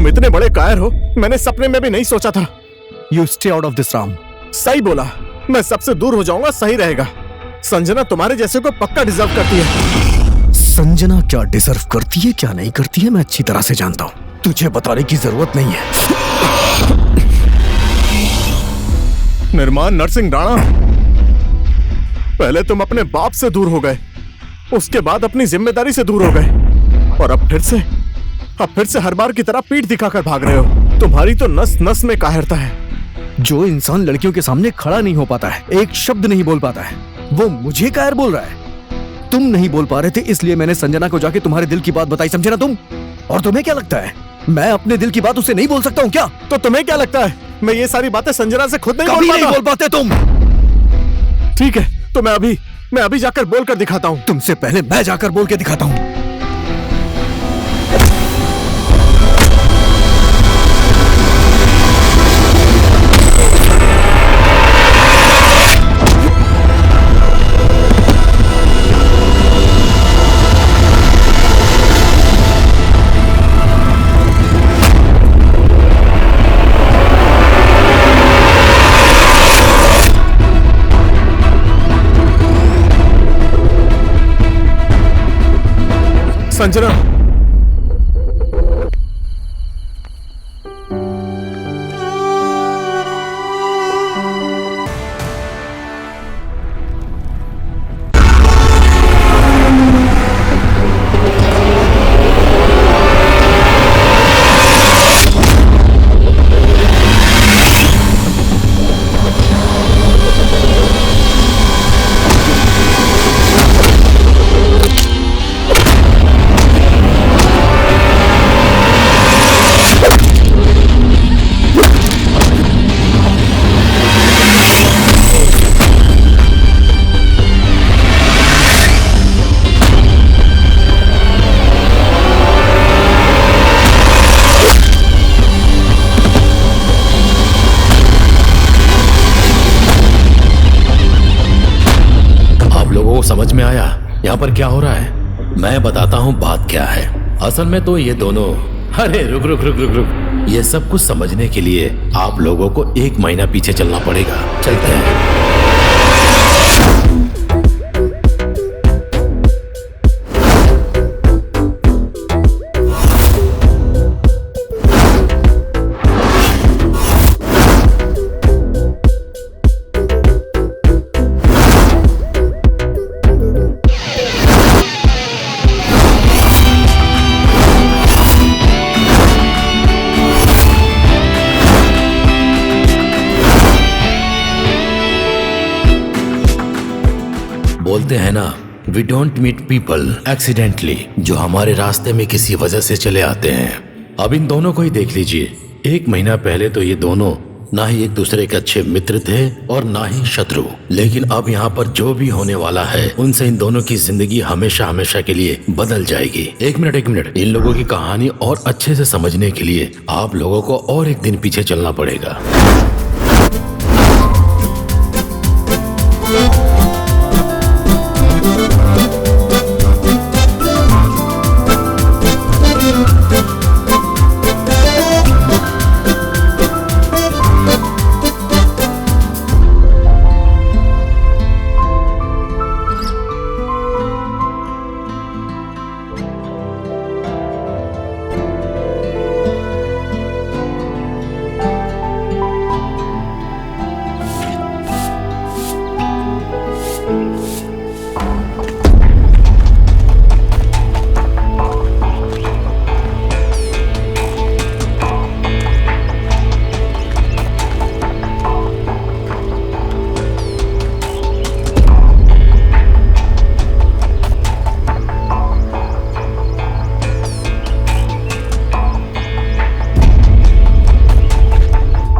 तुम इतने बड़े कायर हो, मैंने सपने में भी नहीं सोचा था। You stay out of this, Ram. सही बोला, मैं सबसे दूर हो जाऊंगा, सही रहेगा। संजना तुम्हारे जैसे को पक्का डिजर्व करती है। संजना क्या डिजर्व करती है क्या नहीं करती है मैं अच्छी तरह से जानता हूँ, तुझे बताने की जरूरत नहीं है। निर्माण नरसिंह राणा, पहले तुम अपने बाप से दूर हो गए, उसके बाद अपनी जिम्मेदारी से दूर हो गए, और अब फिर से हर बार की तरह पीठ दिखाकर भाग रहे हो। तुम्हारी तो नस नस में कायरता है। जो इंसान लड़कियों के सामने खड़ा नहीं हो पाता है, एक शब्द नहीं बोल पाता है, वो मुझे कायर बोल रहा है। तुम नहीं बोल पा रहे थे इसलिए मैंने संजना को जाके तुम्हारे दिल की बात बताई, समझे ना तुम? और तुम्हें क्या लगता है मैं अपने दिल की बात उससे नहीं बोल सकता हूँ क्या? तो तुम्हें क्या लगता है मैं ये सारी बातें संजना से खुद कभी नहीं बोल पाते तुम। ठीक है, तो मैं अभी जाकर बोलकर दिखाता हूँ। तुमसे पहले मैं जाकर बोल के दिखाता हूँ। संजना, समझ में आया यहाँ पर क्या हो रहा है? मैं बताता हूँ बात क्या है। असल में तो ये दोनों, अरे रुक रुक रुक रुक रुक, ये सब कुछ समझने के लिए आप लोगों को 1 महीना पीछे चलना पड़ेगा। चलते हैं। बोलते हैं ना, we don't meet people accidentally, जो हमारे रास्ते में किसी वजह से चले आते हैं। अब इन दोनों को ही देख लीजिए। 1 महीना पहले तो ये दोनों ना ही एक दूसरे के अच्छे मित्र थे और ना ही शत्रु, लेकिन अब यहाँ पर जो भी होने वाला है उनसे इन दोनों की जिंदगी हमेशा हमेशा के लिए बदल जाएगी। एक मिनट, इन लोगों की कहानी और अच्छे से समझने के लिए आप लोगों को और 1 दिन पीछे चलना पड़ेगा।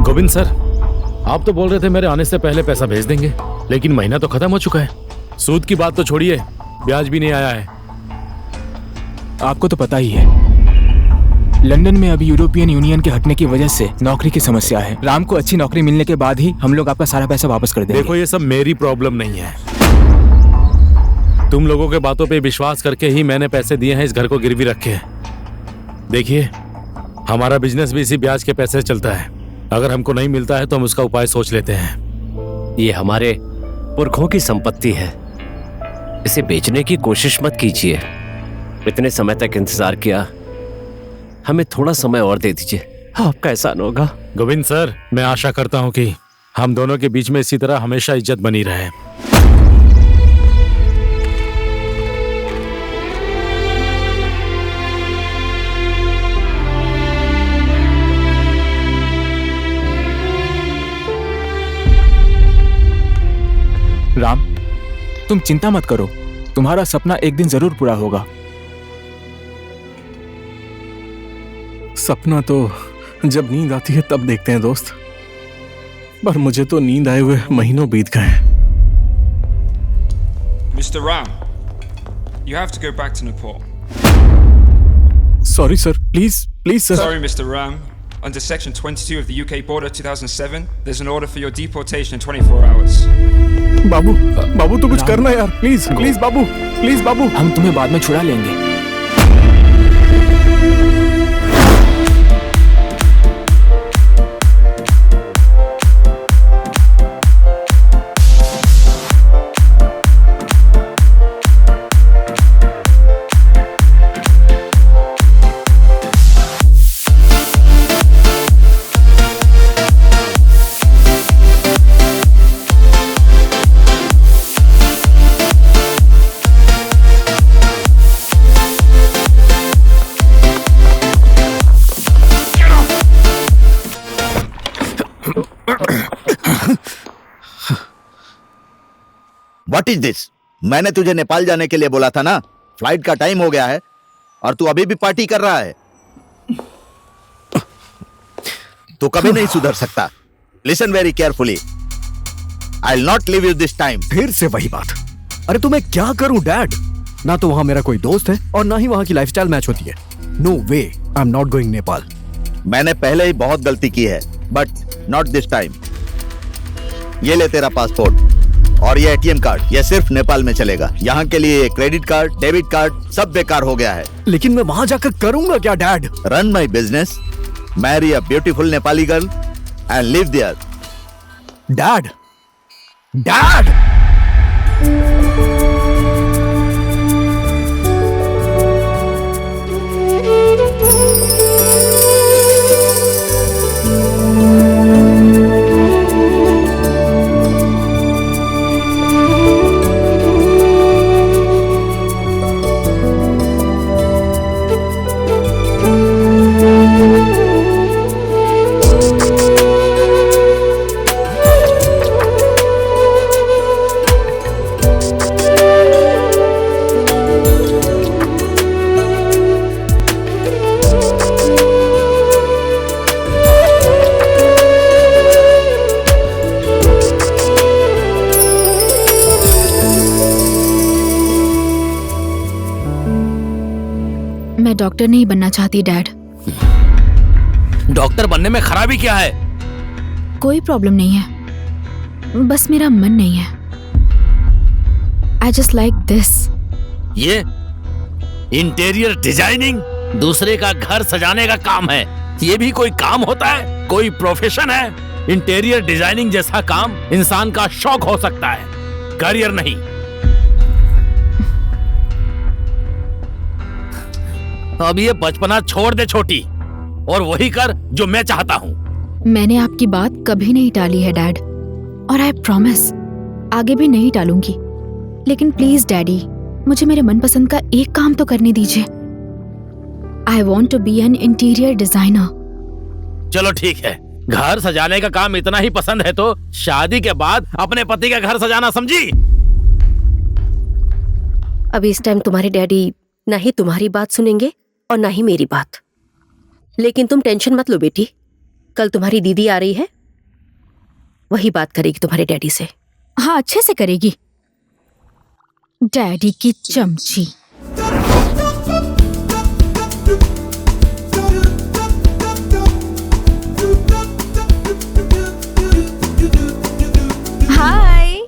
गोविंद सर, आप तो बोल रहे थे मेरे आने से पहले पैसा भेज देंगे, लेकिन महीना तो खत्म हो चुका है। सूद की बात तो छोड़िए, ब्याज भी नहीं आया है। आपको तो पता ही है, लंदन में अभी यूरोपियन यूनियन के हटने की वजह से नौकरी की समस्या है। राम को अच्छी नौकरी मिलने के बाद ही हम लोग आपका सारा पैसा वापस कर देंगे। देखो, ये सब मेरी प्रॉब्लम नहीं है। तुम लोगों के बातों पे विश्वास करके ही मैंने पैसे दिए हैं इस घर को गिरवी रखे। देखिए, हमारा बिजनेस भी इसी ब्याज के पैसे से चलता है। अगर हमको नहीं मिलता है तो हम उसका उपाय सोच लेते हैं। ये हमारे पुरखों की संपत्ति है, इसे बेचने की कोशिश मत कीजिए। इतने समय तक इंतजार किया, हमें थोड़ा समय और दे दीजिए, आपका एहसान होगा। गोविंद सर, मैं आशा करता हूँ कि हम दोनों के बीच में इसी तरह हमेशा इज्जत बनी रहे। राम, तुम चिंता मत करो, तुम्हारा सपना एक दिन जरूर पूरा होगा। सपना तो जब नींद आती है तब देखते हैं दोस्त, पर मुझे तो नींद आए हुए महीनों बीत गए। Mr. Ram, you have to go back to Nepal. Sorry sir, please please sir. Sorry, Mr. Ram. Under Section 22 of the UK Border 2007, there's an order for your deportation in 24 hours. बाबू, बाबू तू कुछ करना यार, please please Babu, please बाबू। हम तुम्हें बाद में छुड़ा लेंगे। What is this? मैंने तुझे नेपाल जाने के लिए बोला था ना, फ्लाइट का टाइम हो गया है और तू अभी भी पार्टी कर रहा है। तू कभी नहीं सुधर सकता। Listen very carefully, I will not leave you this time. फिर से वही बात। अरे तो मैं क्या करूं डैड? ना तो वहां मेरा कोई दोस्त है और ना ही वहां की लाइफस्टाइल मैच होती है। No way, I am not going Nepal. मैंने पहले ही बहुत गलती की है, बट नॉट दिस टाइम। ये ले तेरा पासपोर्ट और ये एटीएम कार्ड, ये सिर्फ नेपाल में चलेगा। यहाँ के लिए क्रेडिट कार्ड, डेबिट कार्ड सब बेकार हो गया है। लेकिन मैं वहां जाकर करूंगा क्या dad? Run my business, marry a beautiful Nepali girl and live there. Dad, dad! मैं डॉक्टर नहीं बनना चाहती डैड। डॉक्टर बनने में खराबी क्या है? कोई प्रॉब्लम नहीं है, बस मेरा मन नहीं है। I just like this. ये इंटीरियर डिजाइनिंग दूसरे का घर सजाने का काम है। ये भी कोई काम होता है? कोई प्रोफेशन है? इंटीरियर डिजाइनिंग जैसा काम इंसान का शौक हो सकता है, करियर नहीं। अब ये बचपना छोड़ दे छोटी, और वही कर जो मैं चाहता हूँ। मैंने आपकी बात कभी नहीं टाली है डैड, और आई प्रॉमिस आगे भी नहीं टालूंगी। लेकिन प्लीज डैडी, मुझे मेरे मनपसंद का एक काम तो करने दीजिए। I want to be an interior designer. चलो ठीक है, घर सजाने का काम इतना ही पसंद है तो शादी के बाद अपने पति का घर सजाना, समझी? अभी इस टाइम तुम्हारे डैडी ना ही तुम्हारी बात सुनेंगे और ना ही मेरी बात। लेकिन तुम टेंशन मत लो बेटी, कल तुम्हारी दीदी आ रही है, वही बात करेगी तुम्हारे डैडी से। हाँ, अच्छे से करेगी। डैडी की चमची। हाय।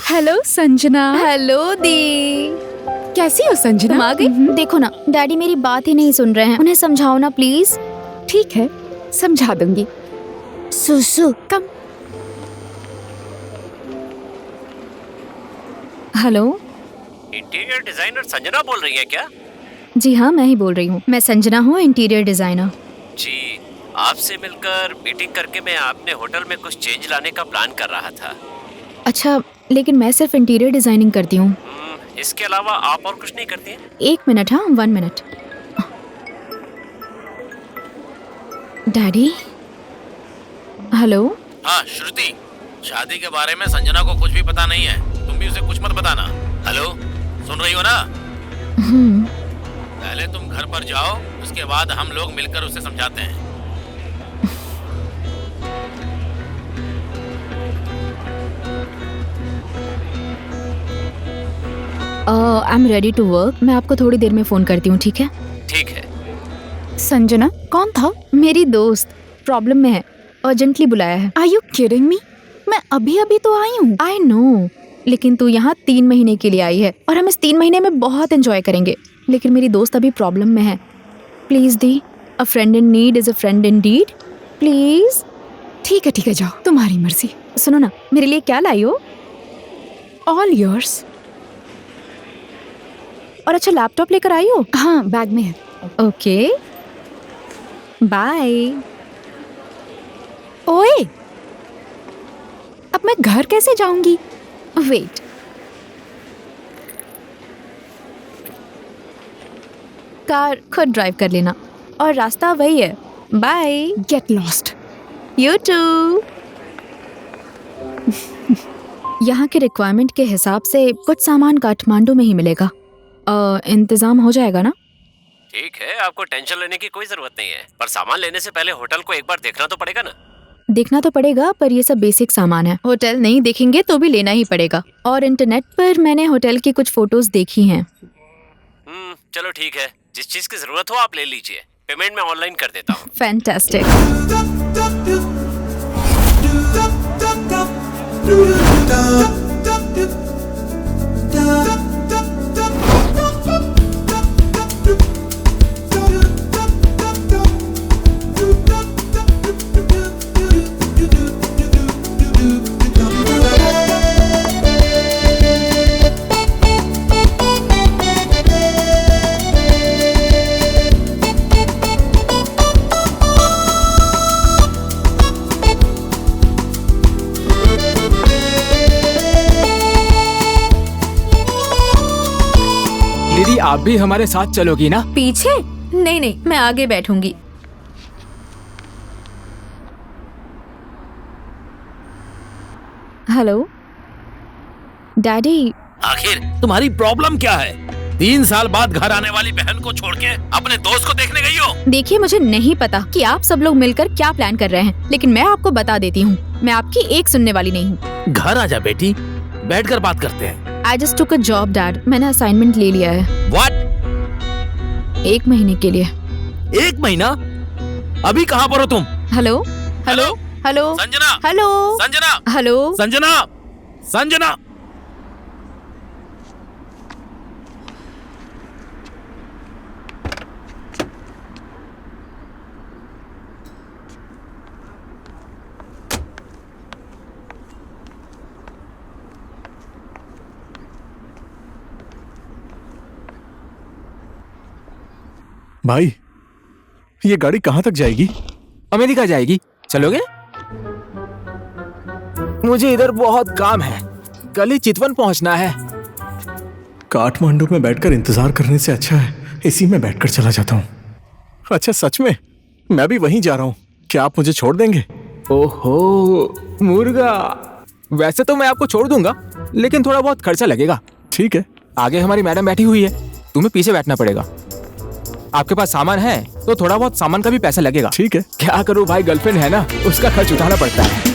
हेलो संजना। हेलो दी। कैसी हो संजना? तुम आ गई? देखो ना, डैडी मेरी बात ही नहीं सुन रहे हैं, उन्हें समझाओ ना प्लीज। ठीक है, समझा दूंगी। सुसु कम। हेलो। इंटीरियर डिजाइनर संजना बोल रही है क्या? जी हाँ, मैं ही बोल रही हूँ। मैं संजना हूँ, इंटीरियर डिजाइनर। जी, आपसे मिलकर मीटिंग करके मैं आपने होटल में कुछ चेंज लाने का प्लान कर रहा था। अच्छा, लेकिन मैं सिर्फ इंटीरियर डिजाइनिंग करती हूँ। इसके अलावा आप और कुछ नहीं करती हैं? 1 मिनट, हाँ 1 मिनट। डैडी। हेलो। हाँ श्रुति, शादी के बारे में संजना को कुछ भी पता नहीं है। तुम भी उसे कुछ मत बताना। हेलो, सुन रही हो ना? पहले तुम घर पर जाओ, उसके बाद हम लोग मिलकर उसे समझाते हैं। I am ready to work. मैं आपको थोड़ी देर में फोन करती हूँ, ठीक है? ठीक है। संजना कौन था? मेरी दोस्त प्रॉब्लम में है, अर्जेंटली बुलाया है। Are you kidding me? मैं अभी अभी तो आई हूँ। आई नो, लेकिन तू यहाँ 3 महीने के लिए आई है और हम इस 3 महीने में बहुत एंजॉय करेंगे। लेकिन मेरी दोस्त अभी प्रॉब्लम में है। प्लीज दी, a friend in need is a friend in deed. Please. ठीक है, जाओ, तुम्हारी मर्जी। सुनो ना, मेरे लिए क्या लाई हो? All yours. और अच्छा, लैपटॉप लेकर आई हो? हाँ, बैग में है। Okay, bye. ओए, अब मैं घर कैसे जाऊंगी? वेट, कार खुद ड्राइव कर लेना और रास्ता वही है। Bye. Get lost. You too. यहाँ के रिक्वायरमेंट के हिसाब से कुछ सामान काठमांडू में ही मिलेगा। इंतजाम हो जाएगा ना? ठीक है, आपको टेंशन लेने की कोई जरूरत नहीं है, पर सामान लेने से पहले होटल को एक बार देखना तो पड़ेगा ना? देखना तो पड़ेगा, पर ये सब बेसिक सामान है। होटल नहीं देखेंगे तो भी लेना ही पड़ेगा। और इंटरनेट पर मैंने होटल की कुछ फोटोज देखी हैं। चलो ठीक है, जिस चीज की जरूरत हो आप ले लीजिए। पेमेंट मैं ऑनलाइन कर देता हूँ। फैंटास्टिक। दीदी, आप भी हमारे साथ चलोगी ना? पीछे? नहीं, मैं आगे बैठूंगी। Hello daddy. आखिर तुम्हारी प्रॉब्लम क्या है? 3 साल बाद घर आने वाली बहन को छोड़ के अपने दोस्त को देखने गई हो? देखिए, मुझे नहीं पता कि आप सब लोग मिलकर क्या प्लान कर रहे हैं, लेकिन मैं आपको बता देती हूँ, मैं आपकी एक सुनने वाली नहीं हूँ। घर आ जा बेटी, बैठकर बात करते हैं। I just took a job, Dad. मैंने असाइनमेंट ले लिया है। What? 1 महीने के लिए। 1 महीना? अभी कहाँ पर हो तुम? हेलो। संजना। हेलो। संजना। भाई, ये गाड़ी कहाँ तक जाएगी? अमेरिका जाएगी। चलोगे? मुझे इधर बहुत काम है, कल ही चितवन पहुंचना है। काठमांडू में बैठकर इंतजार करने से अच्छा है इसी में बैठकर चला जाता हूँ। अच्छा सच में, मैं भी वहीं जा रहा हूँ। क्या आप मुझे छोड़ देंगे? ओहो मुर्गा, वैसे तो मैं आपको छोड़ दूंगा, लेकिन थोड़ा बहुत खर्चा लगेगा। ठीक है। आगे हमारी मैडम बैठी हुई है, तुम्हें पीछे बैठना पड़ेगा। आपके पास सामान है तो थोड़ा बहुत सामान का भी पैसा लगेगा। ठीक है। क्या करूं भाई, गर्लफ्रेंड है ना, उसका खर्च उठाना पड़ता है।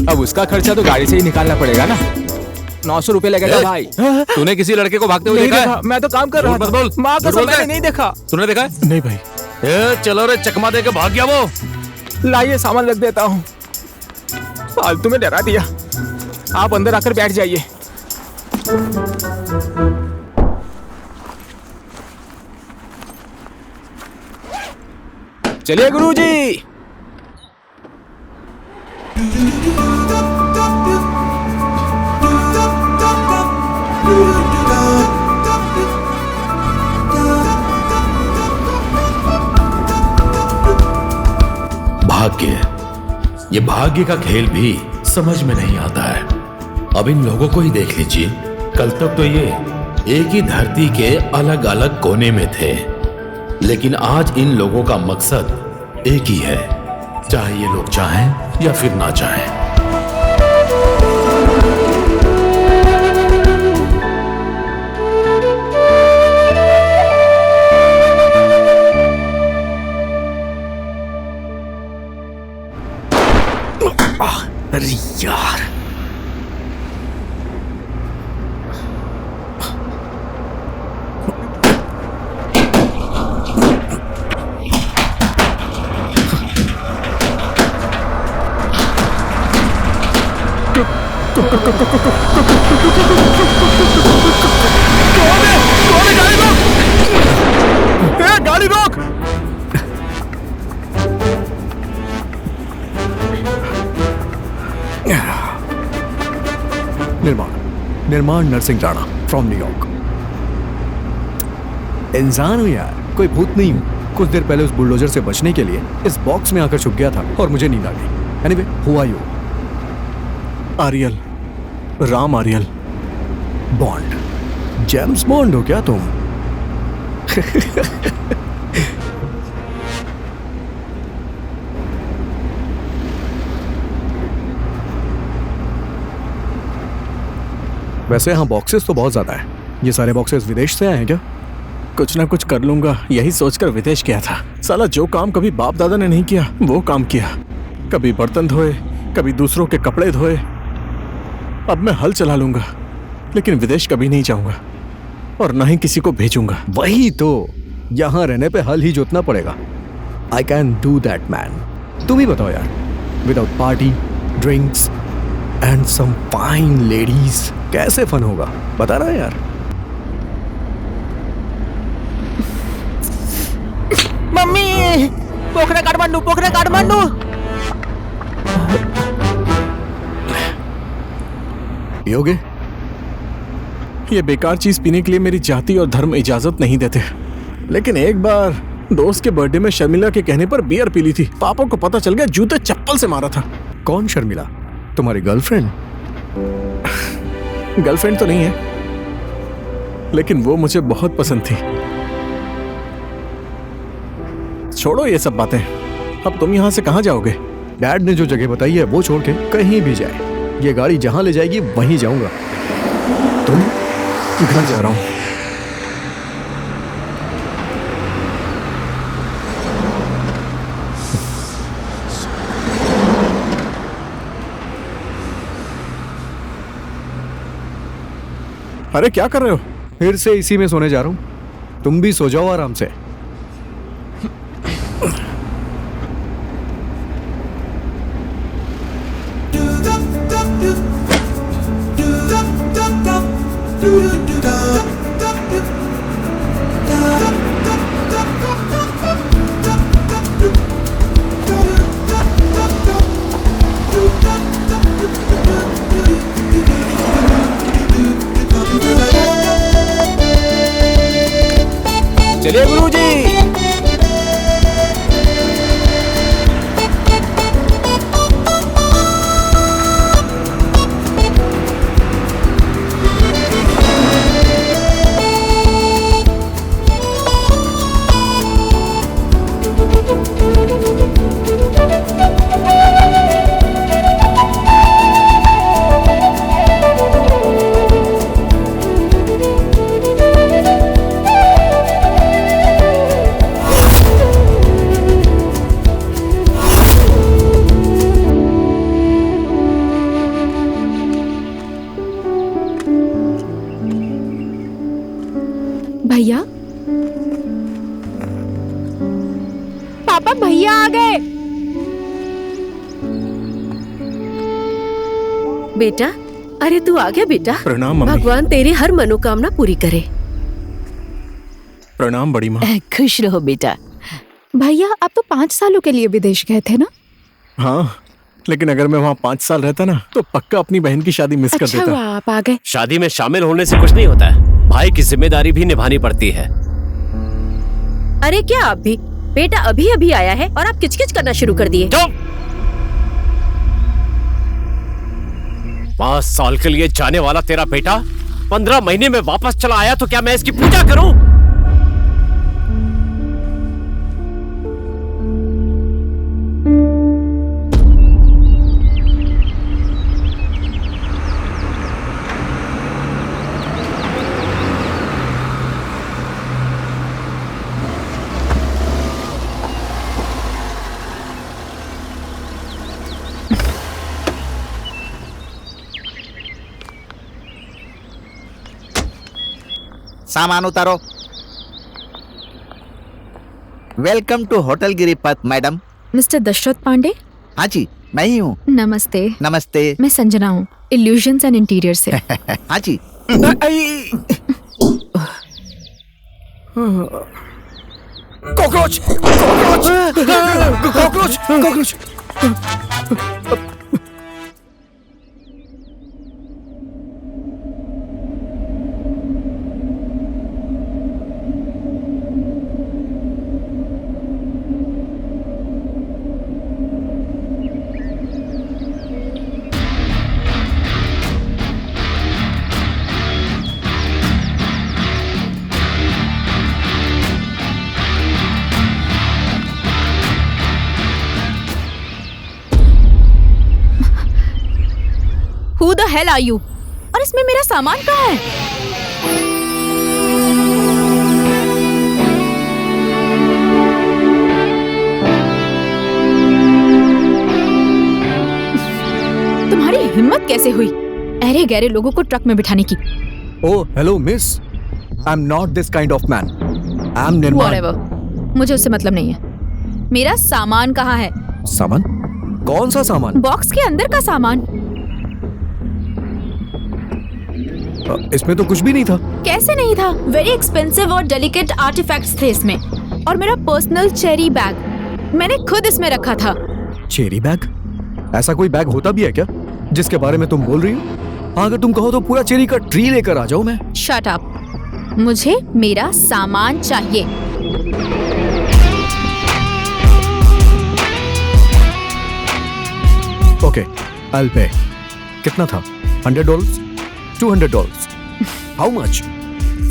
अब उसका खर्चा तो गाड़ी से ही निकालना पड़ेगा ना। 900 रुपए लगेगा भाई। तूने किसी लड़के को भागते हुए देखा है? मैं तो काम कर रहा था। बोल। माँ कसम, मैंने नहीं देखा। तूने देखा है? नहीं भाई। चलो रे, चकमा दे के भाग गया वो। लाइए सामान रख देता हूँ। फालतू में डरा दिया। आप अंदर आकर बैठ जाइए। चलिए गुरुजी। भाग्य, ये भाग्य का खेल भी समझ में नहीं आता है। अब इन लोगों को ही देख लीजिए, कल तक तो ये एक ही धरती के अलग अलग कोने में थे, लेकिन आज इन लोगों का मकसद एक ही है, चाहे ये लोग चाहें या फिर ना चाहें। अरे यार, गाड़ी रोक! निर्माण नरसिंह राणा फ्रॉम न्यूयॉर्क। इंसान हूं यार, कोई भूत नहीं हूं। कुछ देर पहले उस बुलडोजर से बचने के लिए इस बॉक्स में आकर छुप गया था और मुझे नींद आ गई। Anyway, who are you? Aryal, Ram Aryal. Bond? James Bond हो क्या तुम? वैसे यहाँ बॉक्सेस तो बहुत ज्यादा है। ये सारे बॉक्सेस विदेश से आए हैं क्या? कुछ ना कुछ कर लूंगा यही सोचकर विदेश गया था। साला जो काम कभी बाप दादा ने नहीं किया वो काम किया। कभी बर्तन धोए, कभी दूसरों के कपड़े धोए। अब मैं हल चला लूंगा, लेकिन विदेश कभी नहीं जाऊंगा और ना ही किसी को भेजूंगा। वही तो, यहाँ रहने पे हल ही जोतना पड़ेगा। I can do that man. तुम ही बताओ यार, without party, drinks and some fine ladies कैसे फन होगा? बता रहा है यार। मम्मी, पोखरे काठमांडू, पोखरे काठमांडू। पियोगे? ये बेकार चीज पीने के लिए मेरी जाति और धर्म इजाजत नहीं देते, लेकिन एक बार दोस्त के बर्थडे में शर्मिला के कहने पर बियर पी ली थी। पापा को पता चल गया, जूते चप्पल से मारा था। कौन शर्मिला? तुम्हारी गर्लफ्रेंड? गर्लफ्रेंड तो नहीं है, लेकिन वो मुझे बहुत पसंद थी। छोड़ो ये सब बातें, अब तुम यहाँ से कहाँ जाओगे? डैड ने जो जगह बताई है वो छोड़ के कहीं भी जाए। ये गाड़ी जहां ले जाएगी वहीं जाऊंगा। तुम? घर जा रहा हूं। अरे क्या कर रहे हो? फिर से इसी में सोने जा रहा हूं। तुम भी सो जाओ आराम से। चलिए गुरुजी। भैया, पापा भैया आ गए। बेटा, अरे तू आ गया बेटा। प्रणाम मम्मी। भगवान तेरी हर मनोकामना पूरी करे। प्रणाम बड़ी माँ। खुश रहो बेटा। भैया आप तो 5 सालों के लिए विदेश गए थे ना? हाँ, लेकिन अगर मैं वहाँ 5 साल रहता ना तो पक्का अपनी बहन की शादी मिस कर अच्छा देता। हुआ आप आ गए। शादी में शामिल होने से कुछ नहीं होता है, भाई की जिम्मेदारी भी निभानी पड़ती है। अरे क्या आप भी? बेटा अभी अभी आया है और आप किचकिच करना शुरू कर दिए। 5 साल के लिए जाने वाला तेरा बेटा 15 महीने में वापस चला आया तो क्या मैं इसकी पूजा करूं? सामान उतारो। Welcome to hotel Giripath madam. Mister Dashrath Pandey? हाँ जी, मैं ही हूँ। नमस्ते। नमस्ते। मैं संजना हूँ, इल्यूजन्स एंड इंटीरियर से। हाँ जी। Cockroach cockroach cockroach cockroach. Who the hell are you? और इसमें मेरा सामान कहाँ है? तुम्हारी हिम्मत कैसे हुई अरे गहरे लोगों को ट्रक में बिठाने की? Oh, hello, miss. I'm not this kind of man. I'm निर्माण। Whatever. मुझे उससे मतलब नहीं है। मेरा सामान कहाँ है? सामान? कौन सा सामान? बॉक्स के अंदर का सामान। इसमें तो कुछ भी नहीं था। कैसे नहीं था? वेरी एक्सपेंसिव और डेलिकेट आर्टिफैक्ट्स थे इसमें, और मेरा पर्सनल चेरी बैग मैंने खुद इसमें रखा था। Cherry bag? ऐसा कोई बैग होता भी है क्या जिसके बारे में तुम बोल रही हो? हाँ, अगर तुम कहो तो पूरा चेरी का ट्री लेकर आ जाऊं मैं। Shut up. मुझे मेरा सामान चाहिए। Okay, I'll pay. कितना था? $100? $200? How much?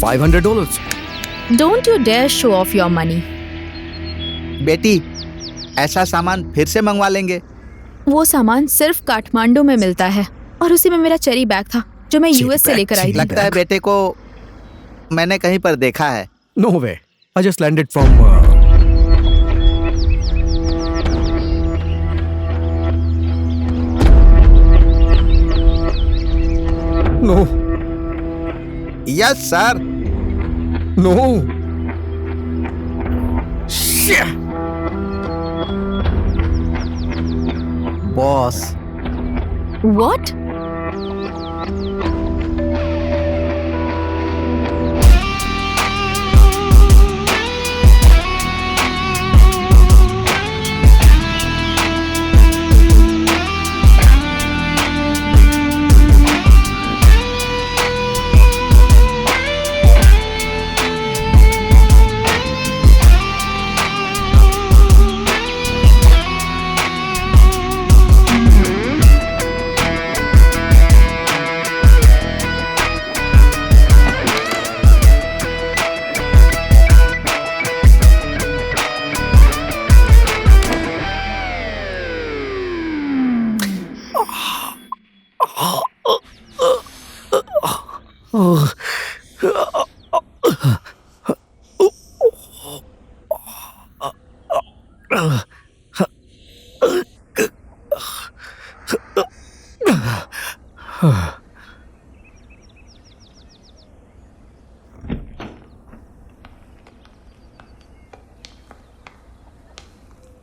$500? Don't you dare show off your money. बेटी, ऐसा सामान फिर से मंगवा लेंगे। वो सामान सिर्फ काठमांडू में मिलता है, और उसी में मेरा चेरी बैग था जो मैं यूएस से लेकर आई थी। लगता है बेटे को मैंने कहीं पर देखा है। No way. I just landed from No. Yes, sir. No. Boss. What?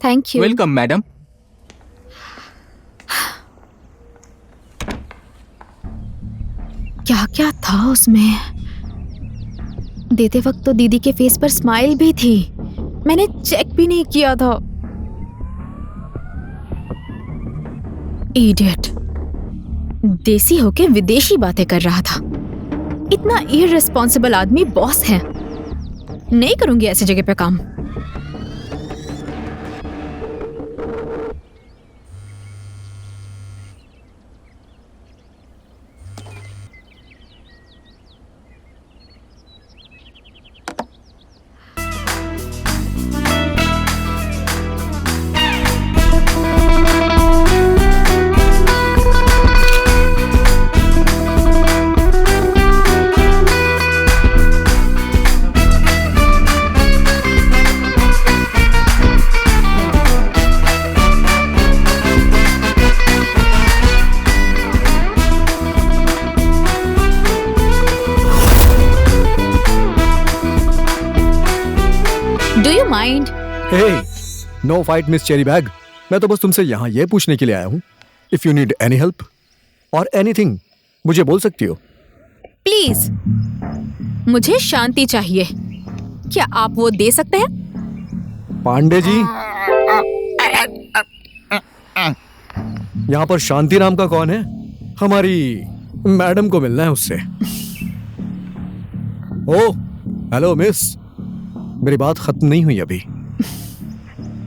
Thank you. Welcome madam. क्या क्या था उसमें? देते वक्त तो दीदी के फेस पर स्माइल भी थी। मैंने चेक भी नहीं किया था। इडियट, देसी होके विदेशी बातें कर रहा था। इतना इररिस्पॉन्सिबल आदमी बॉस है। नहीं करूंगी ऐसी जगह पे काम। No fight Miss Cherry Bag. मैं तो बस तुमसे यहाँ ये पूछने के लिए आया हूँ, if you need any help और एनीथिंग मुझे बोल सकती हो। प्लीज, मुझे शांति चाहिए। क्या आप वो दे सकते हैं? पांडे जी, यहाँ पर शांति नाम का कौन है? हमारी मैडम को मिलना है उससे। ओ हेलो मिस, मेरी बात खत्म नहीं हुई अभी।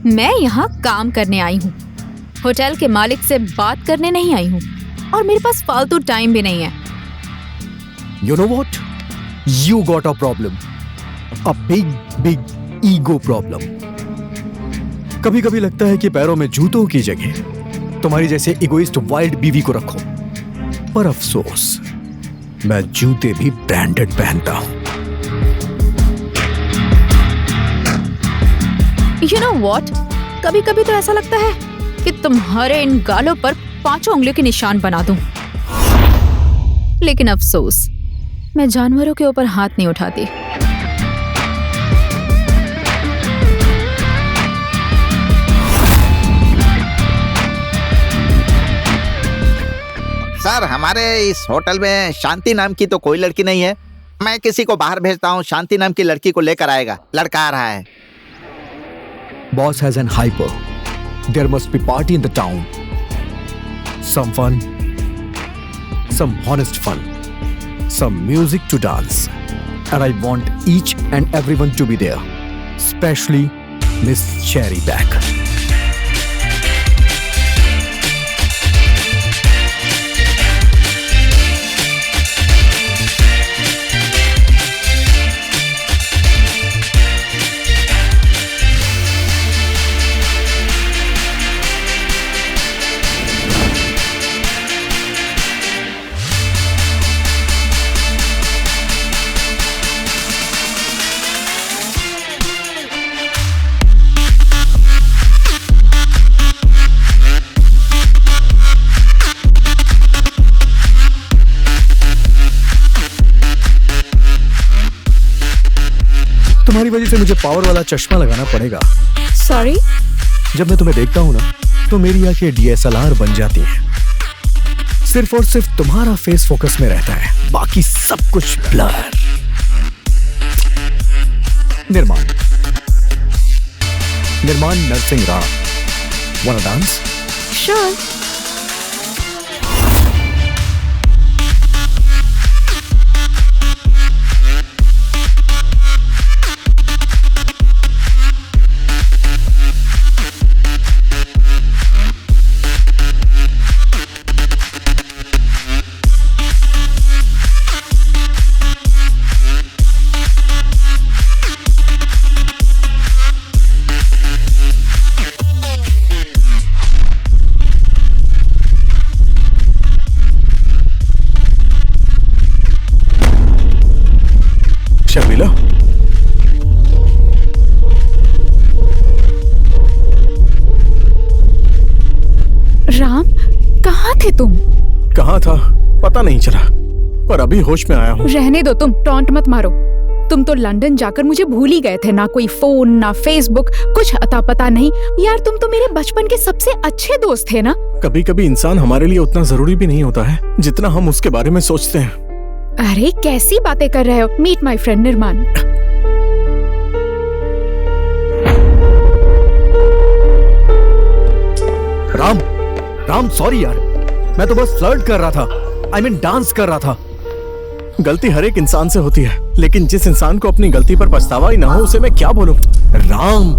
मैं यहाँ काम करने आई हूँ, होटल के मालिक से बात करने नहीं आई हूँ, और मेरे पास फालतू टाइम भी नहीं है। You know what? You got a problem. A big ego problem. कभी कभी लगता है कि पैरों में जूतों की जगह तुम्हारी जैसे इगोइस्ट वाइल्ड बीवी को रखो, पर अफसोस मैं जूते भी ब्रांडेड पहनता हूँ। You know what? कभी कभी तो ऐसा लगता है कि तुम्हारे इन गालों पर 5 उंगलियों के निशान बना दूं। लेकिन अफसोस, मैं जानवरों के ऊपर हाथ नहीं उठाती। सर, हमारे इस होटल में शांति नाम की तो कोई लड़की नहीं है। मैं किसी को बाहर भेजता हूँ, शांति नाम की लड़की को लेकर आएगा। लड़का आ रहा है। Boss has an hyper. There must be party in the town. Some fun, some honest fun, some music to dance. And I want each and everyone to be there, especially Miss Cherryback. तुम्हारी वजह से मुझे power वाला चश्मा लगाना पड़ेगा। Sorry. जब मैं तुम्हें देखता हूं ना, तो मेरी आंखें DSLR बन जाती हैं। सिर्फ और सिर्फ तुम्हारा फेस फोकस में रहता है, बाकी सब कुछ ब्लर। निर्माण Narasimha Rao, wanna dance? Sure. Sharmila, Ram, कहाँ थे तुम? कहाँ था पता नहीं चला, पर अभी होश में आया हूँ। रहने दो, तुम टॉन्ट मत मारो। तुम तो लंदन जाकर मुझे भूल ही गए थे। ना कोई फोन, ना फेसबुक, कुछ अता पता नहीं। यार, तुम तो मेरे बचपन के सबसे अच्छे दोस्त थे ना। कभी कभी इंसान हमारे लिए उतना जरूरी भी नहीं होता है जितना हम उसके बारे में सोचते हैं। अरे कैसी बातें कर रहे हो? मीट माय फ्रेंड निर्माण। राम, राम सॉरी यार, मैं तो बस फ्लर्ट कर रहा था, I mean डांस कर रहा था। गलती हर एक इंसान से होती है, लेकिन जिस इंसान को अपनी गलती पर पछतावा ही ना हो, उसे मैं क्या बोलूं? Ram.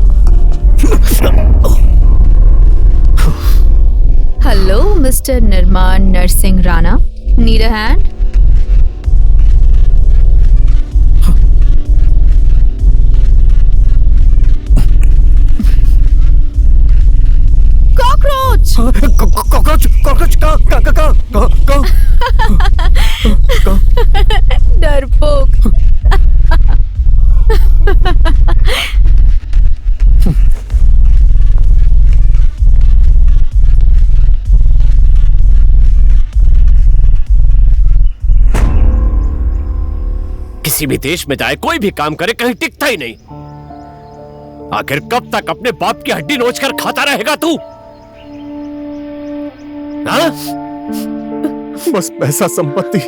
Hello Mister Nirman Narsingh Rana, need a hand? Cockroach! Cockroach, cockroach का डरपोक। किसी भी देश में जाए, कोई भी काम करे, कहीं टिकता ही नहीं। आखिर कब तक अपने बाप की हड्डी नोचकर खाता रहेगा तू? हाँ? बस पैसा, संपत्ति,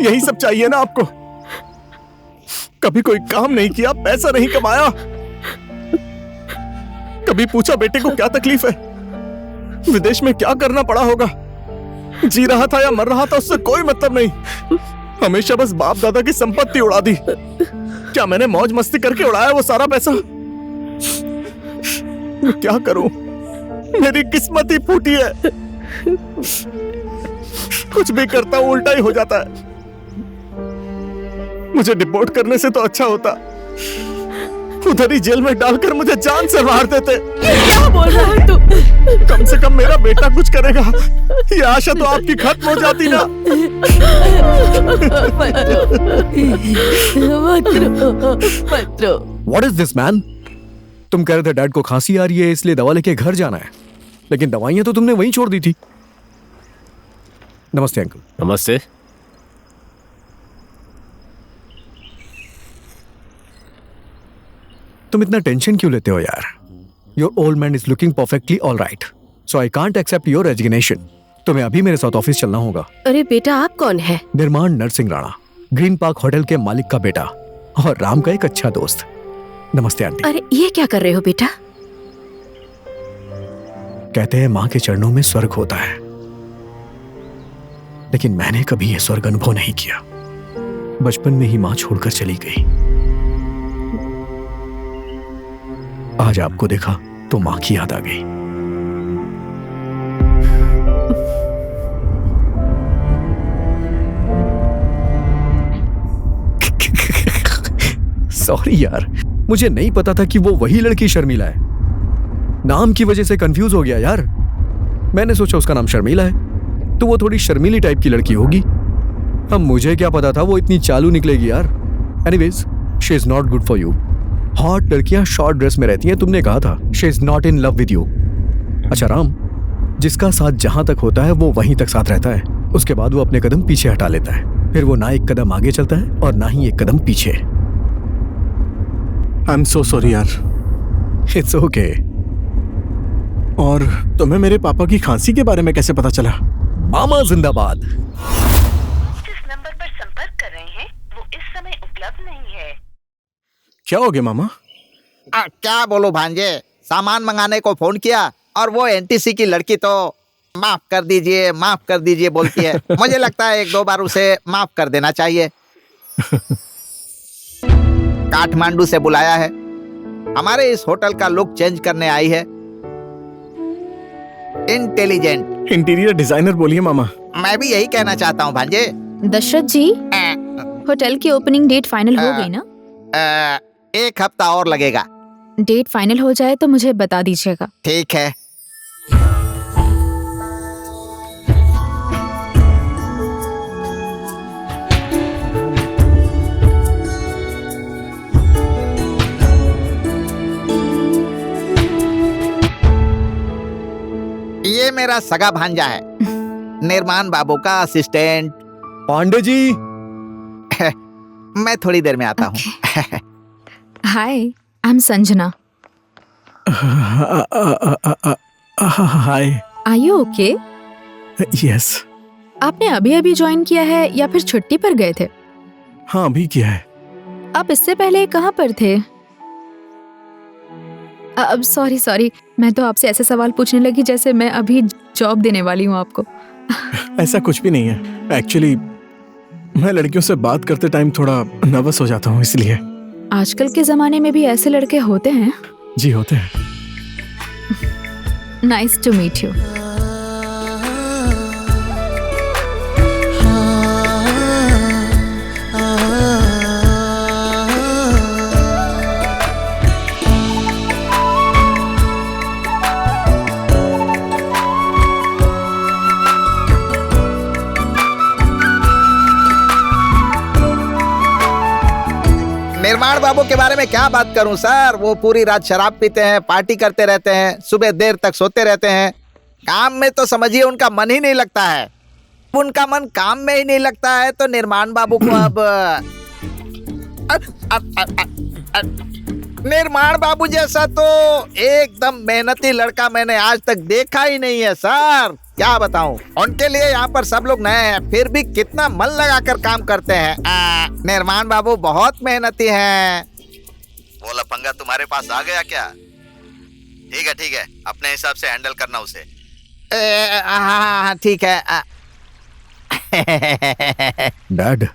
यही सब चाहिए ना आपको? कभी कोई काम नहीं किया, पैसा नहीं कमाया, कभी पूछा बेटे को क्या तकलीफ है, विदेश में क्या करना पड़ा होगा, जी रहा था या मर रहा था उससे कोई मतलब नहीं, हमेशा बस बाप दादा की संपत्ति उड़ा दी। क्या मैंने मौज मस्ती करके उड़ाया वो सारा पैसा? मैं क्या करूं, मेरी किस्मत ही फूटी है, कुछ भी करता हूं उल्टा ही हो जाता है। मुझे डिपोर्ट करने से तो अच्छा होता उधर ही जेल में डालकर मुझे जान से मार देते। क्या बोल रहा है तू? कम से कम मेरा बेटा कुछ करेगा, ये आशा तो आपकी खत्म हो जाती ना। What is this man? तुम कह रहे थे डैड को खांसी आ रही है इसलिए दवा लेके घर जाना है, लेकिन दवाइयां तो तुमने वहीं छोड़ दी थी। नमस्ते अंकल। नमस्ते। तुम इतना टेंशन क्यों लेते हो यार? Your old man is looking perfectly all right, so I can't accept your resignation. तुम्हें अभी मेरे साथ ऑफिस चलना होगा। अरे बेटा, आप कौन है? Nirman Narsingh Rana, Green Park Hotel के मालिक का बेटा और राम का एक अच्छा दोस्त। नमस्ते आंटी। अरे ये क्या कर रहे हो बेटा? कहते हैं माँ के चरणों में स्वर्ग होता है, लेकिन मैंने कभी यह स्वर्ग अनुभव नहीं किया। बचपन में ही माँ छोड़कर चली गई। आज आपको देखा तो माँ की याद आ गई। सॉरी यार, मुझे नहीं पता था कि वो वही लड़की शर्मिला है। नाम की वजह से कंफ्यूज हो गया यार। मैंने सोचा उसका नाम शर्मिला है तो वो थोड़ी शर्मीली टाइप की लड़की होगी। अब मुझे क्या पता था वो इतनी चालू निकलेगी यार। Anyways, she is not good for you. Hot लड़कियां शॉर्ट ड्रेस में रहती हैं, तुमने कहा था। She is not in love with you. अच्छा राम, जिसका साथ जहां तक होता है वो वहीं तक साथ रहता है, उसके बाद वो अपने कदम पीछे हटा लेता है। फिर वो ना एक कदम आगे चलता है और ना ही एक कदम पीछे। आई एम सो सॉरी यार। It's okay. और तुम्हें मेरे पापा की खांसी के बारे में कैसे पता चला? मामा जिंदाबाद। जिस नंबर पर संपर्क कर रहे हैं वो इस समय उपलब्ध नहीं है। क्या हो गया मामा? क्या बोलूं भांजे, सामान मंगाने को फोन किया और वो एनटीसी की लड़की तो माफ कर दीजिए बोलती है। मुझे लगता है एक दो बार उसे माफ कर देना चाहिए। काठमांडू से बुलाया है, हमारे इस होटल का लुक चेंज करने आई है। इंटेलिजेंट इंटीरियर डिजाइनर बोलिए मामा। मैं भी यही कहना चाहता हूँ भांजे। दशरथ जी, होटल की ओपनिंग डेट फाइनल हो गई ना? एक हफ्ता और लगेगा। डेट फाइनल हो जाए तो मुझे बता दीजिएगा। ठीक है। ये मेरा सगा भांजा है, निर्माण बाबू का असिस्टेंट। पांडे जी। मैं थोड़ी देर में आता हूँ। Hi, I am Sanjana. Hi. Are you okay? Yes. आपने अभी अभी ज्वाइन किया है या फिर छुट्टी पर गए थे? हाँ, अभी किया है। आप इससे पहले कहाँ पर थे? अब सॉरी, मैं तो आपसे ऐसे सवाल पूछने लगी जैसे मैं अभी जॉब देने वाली हूँ आपको। ऐसा कुछ भी नहीं है। एक्चुअली मैं लड़कियों से बात करते टाइम थोड़ा नर्वस हो जाता हूँ, इसलिए। आजकल के जमाने में भी ऐसे लड़के होते हैं? जी होते हैं। Nice to meet you. Nirman बाबू के बारे में क्या बात करूं सर, वो पूरी रात शराब पीते हैं, पार्टी करते रहते हैं, सुबह देर तक सोते रहते हैं। काम में तो समझिए उनका मन ही नहीं लगता है। उनका मन काम में ही नहीं लगता है तो निर्माण बाबू को अब निर्माण बाबू जैसा तो एकदम मेहनती लड़का मैंने आज तक देखा ही नहीं है सर। क्या बताऊं, उनके लिए यहाँ पर सब लोग नए हैं, फिर भी कितना मन लगाकर काम करते हैं। निर्माण बाबू बहुत मेहनती हैं। वो लफंगा तुम्हारे पास आ गया क्या? ठीक है, अपने हिसाब से हैंडल करना उसे। हाँ ठीक है। डैड,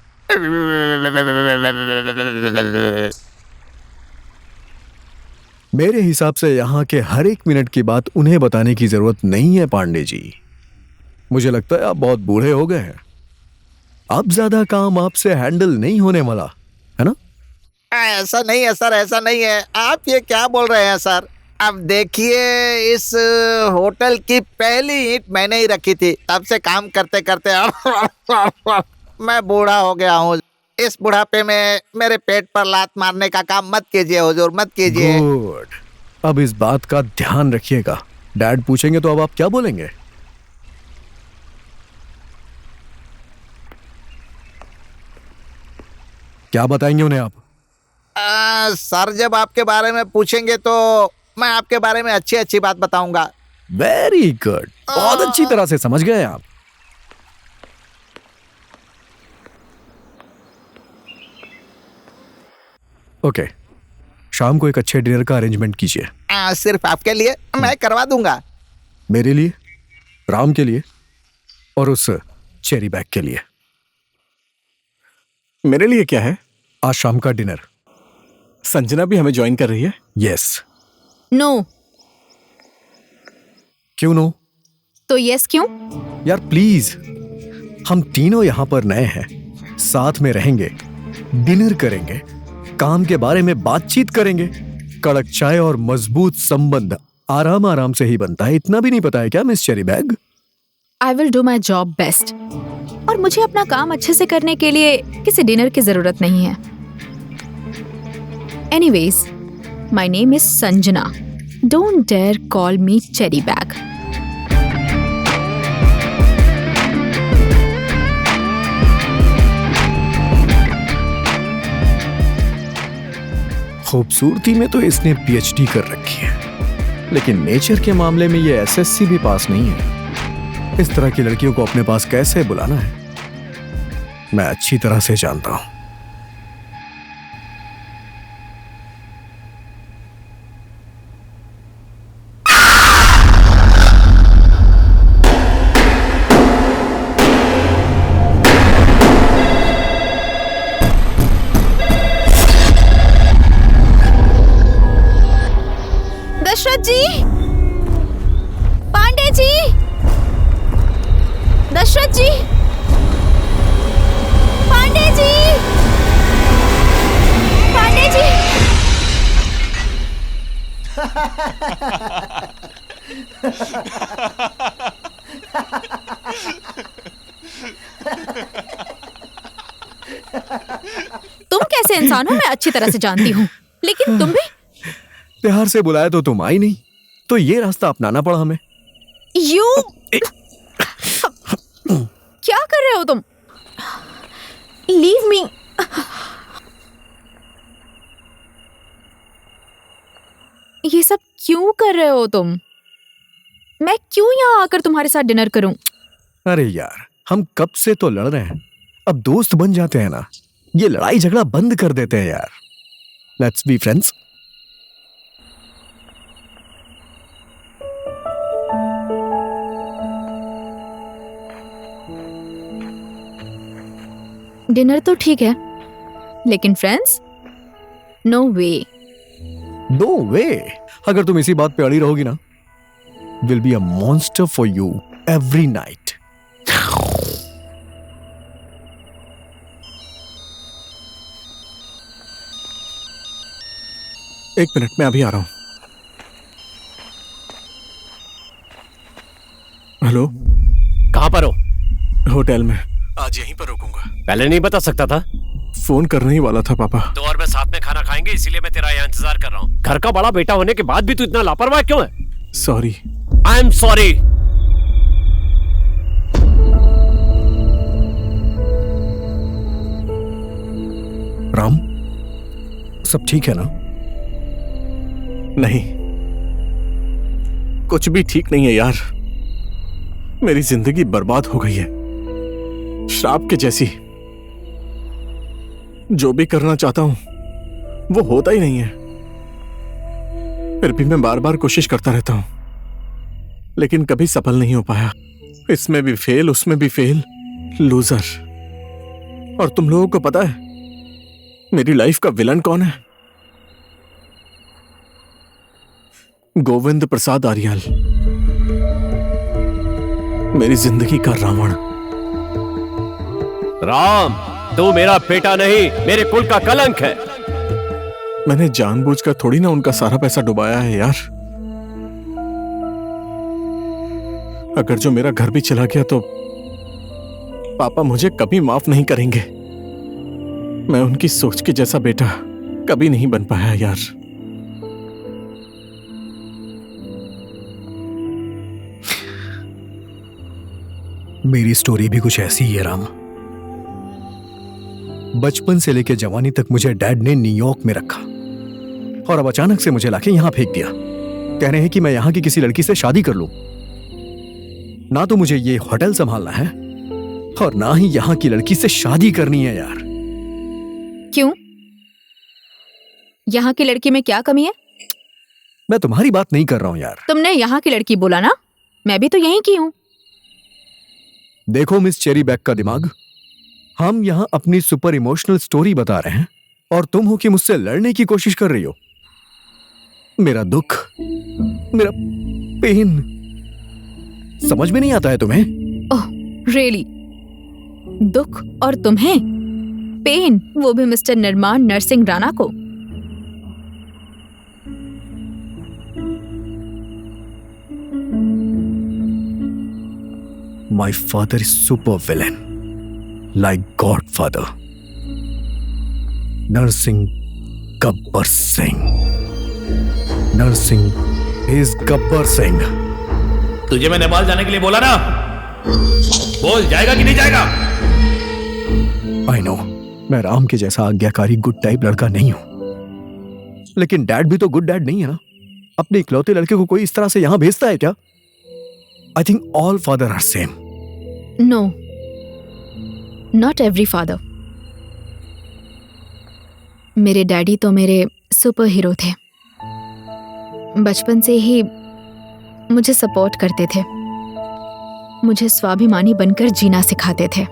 मेरे हिसाब से यहाँ के हर एक मिनट की बात उन्हें बताने की जरूरत नहीं है पांडे जी। मुझे लगता है आप बहुत बूढ़े हो गए हैं, अब ज्यादा काम आपसे हैंडल नहीं होने वाला है ना? ऐसा नहीं है सर, ऐसा नहीं है। आप ये क्या बोल रहे हैं सर? अब देखिए, इस होटल की पहली ईंट मैंने ही रखी थी, तब से काम करते करते मैं बूढ़ा हो गया हूँ। इस बुढ़ापे में मेरे पेट पर लात मारने का काम मत कीजिए हुजूर, मत कीजिए। गुड, अब इस बात का ध्यान रखिएगा। डैड पूछेंगे तो अब आप क्या बोलेंगे? क्या बताएंगे उन्हें आप? सर जब आपके बारे में पूछेंगे तो मैं आपके बारे में अच्छी अच्छी बात बताऊंगा। वेरी गुड, बहुत अच्छी तरह से समझ गए आप। ओके, शाम को एक अच्छे डिनर का अरेंजमेंट कीजिए। सिर्फ आपके लिए? मैं करवा दूंगा। मेरे लिए, राम के लिए और उस चेरी बैग के लिए। मेरे लिए क्या है? आज शाम का डिनर। संजना भी हमें ज्वाइन कर रही है? यस। नो। क्यों नो? तो यस क्यों? यार प्लीज, हम तीनों यहां पर नए हैं, साथ में रहेंगे, डिनर करेंगे, काम के बारे में बातचीत करेंगे। कड़क चाय और मजबूत संबंध आराम आराम से ही बनता है। इतना भी नहीं पता है क्या miss Cherry bag? I will do my job best, और मुझे अपना काम अच्छे से करने के लिए किसी डिनर की जरूरत नहीं है। Anyways, my name is Sanjana. Don't dare call me Cherry Bag. खूबसूरती में तो इसने पीएचडी कर रखी है, लेकिन नेचर के मामले में ये एसएससी भी पास नहीं है। इस तरह की लड़कियों को अपने पास कैसे बुलाना है मैं अच्छी तरह से जानता हूं। दशरथ जी, पांडे जी, दशरथ जी, पांडे जी, पांडे जी। तुम कैसे इंसान हो मैं अच्छी तरह से जानती हूँ, लेकिन तुम भी। प्यार से बुलाया तो तुम आई नहीं, तो ये रास्ता अपनाना पड़ा हमें। यू क्या कर रहे हो तुम? Leave me. ये सब क्यों कर रहे हो तुम? मैं क्यों यहाँ आकर तुम्हारे साथ डिनर करूं? अरे यार, हम कब से तो लड़ रहे हैं, अब दोस्त बन जाते हैं ना। ये लड़ाई झगड़ा बंद कर देते हैं यार। Let's be friends. डिनर तो ठीक है, लेकिन फ्रेंड्स, नो वे। नो वे। अगर तुम इसी बात पे अड़ी रहोगी ना, will be a monster for you every night. एक मिनट, मैं अभी आ रहा हूं। हेलो, कहां पर हो? होटल में। आज यहीं पर रुकूंगा। पहले नहीं बता सकता था? फोन करने ही वाला था पापा। तो और मैं साथ में खाना खाएंगे, इसीलिए मैं तेरा यहाँ इंतजार कर रहा हूँ। घर का बड़ा बेटा होने के बाद भी तू इतना लापरवाह क्यों है? Sorry. I am sorry. Ram, सब ठीक है ना? नहीं, कुछ भी ठीक नहीं है यार। मेरी जिंदगी बर्बाद हो गई है, श्राप के जैसी। जो भी करना चाहता हूं वो होता ही नहीं है। फिर भी मैं बार बार कोशिश करता रहता हूं, लेकिन कभी सफल नहीं हो पाया। इसमें भी फेल, उसमें भी फेल, लूजर। और तुम लोगों को पता है मेरी लाइफ का विलन कौन है? गोविंद प्रसाद आर्याल, मेरी जिंदगी का रावण। राम, तू मेरा बेटा नहीं, मेरे कुल का कलंक है। मैंने जानबूझकर थोड़ी ना उनका सारा पैसा डुबाया है यार। अगर जो मेरा घर भी चला गया तो पापा मुझे कभी माफ नहीं करेंगे। मैं उनकी सोच के जैसा बेटा कभी नहीं बन पाया यार। मेरी स्टोरी भी कुछ ऐसी ही है राम। बचपन से लेकर जवानी तक मुझे डैड ने न्यूयॉर्क में रखा और अब अचानक से मुझे लाके यहां फेंक दिया। कह रहे हैं कि मैं यहां की किसी लड़की से शादी कर लूं। ना तो मुझे ये होटल संभालना है और ना ही यहां की लड़की से शादी करनी है यार। क्यों? यहाँ की लड़की में क्या कमी है? मैं तुम्हारी बात नहीं कर रहा हूं यार। तुमने यहाँ की लड़की बोला ना, मैं भी तो यहीं की हूँ। देखो मिस चेरी बैग का दिमाग, हम यहां अपनी सुपर इमोशनल स्टोरी बता रहे हैं और तुम हो कि मुझसे लड़ने की कोशिश कर रही हो। मेरा दुख, मेरा पेन समझ में नहीं आता है तुम्हें? Oh really? दुख और तुम्हें पेन, वो भी मिस्टर निर्माण नरसिंह राणा को? My father is super villain, like Godfather. Narsingh Gabbar Singh. Narsingh is Gabbar Singh. तुझे मैं नेपाल जाने के लिए बोला ना, बोल जाएगा कि नहीं जाएगा? I know, मैं राम के जैसा आज्ञाकारी गुड टाइप लड़का नहीं हूं, लेकिन डैड भी तो गुड डैड नहीं है ना। अपने इकलौते लड़के को कोई इस तरह से यहां भेजता है क्या? I think all father are same. No, not every father. मेरे डैडी तो मेरे सुपर हीरो थे। बचपन से ही मुझे सपोर्ट करते थे, मुझे स्वाभिमानी बनकर जीना सिखाते थे।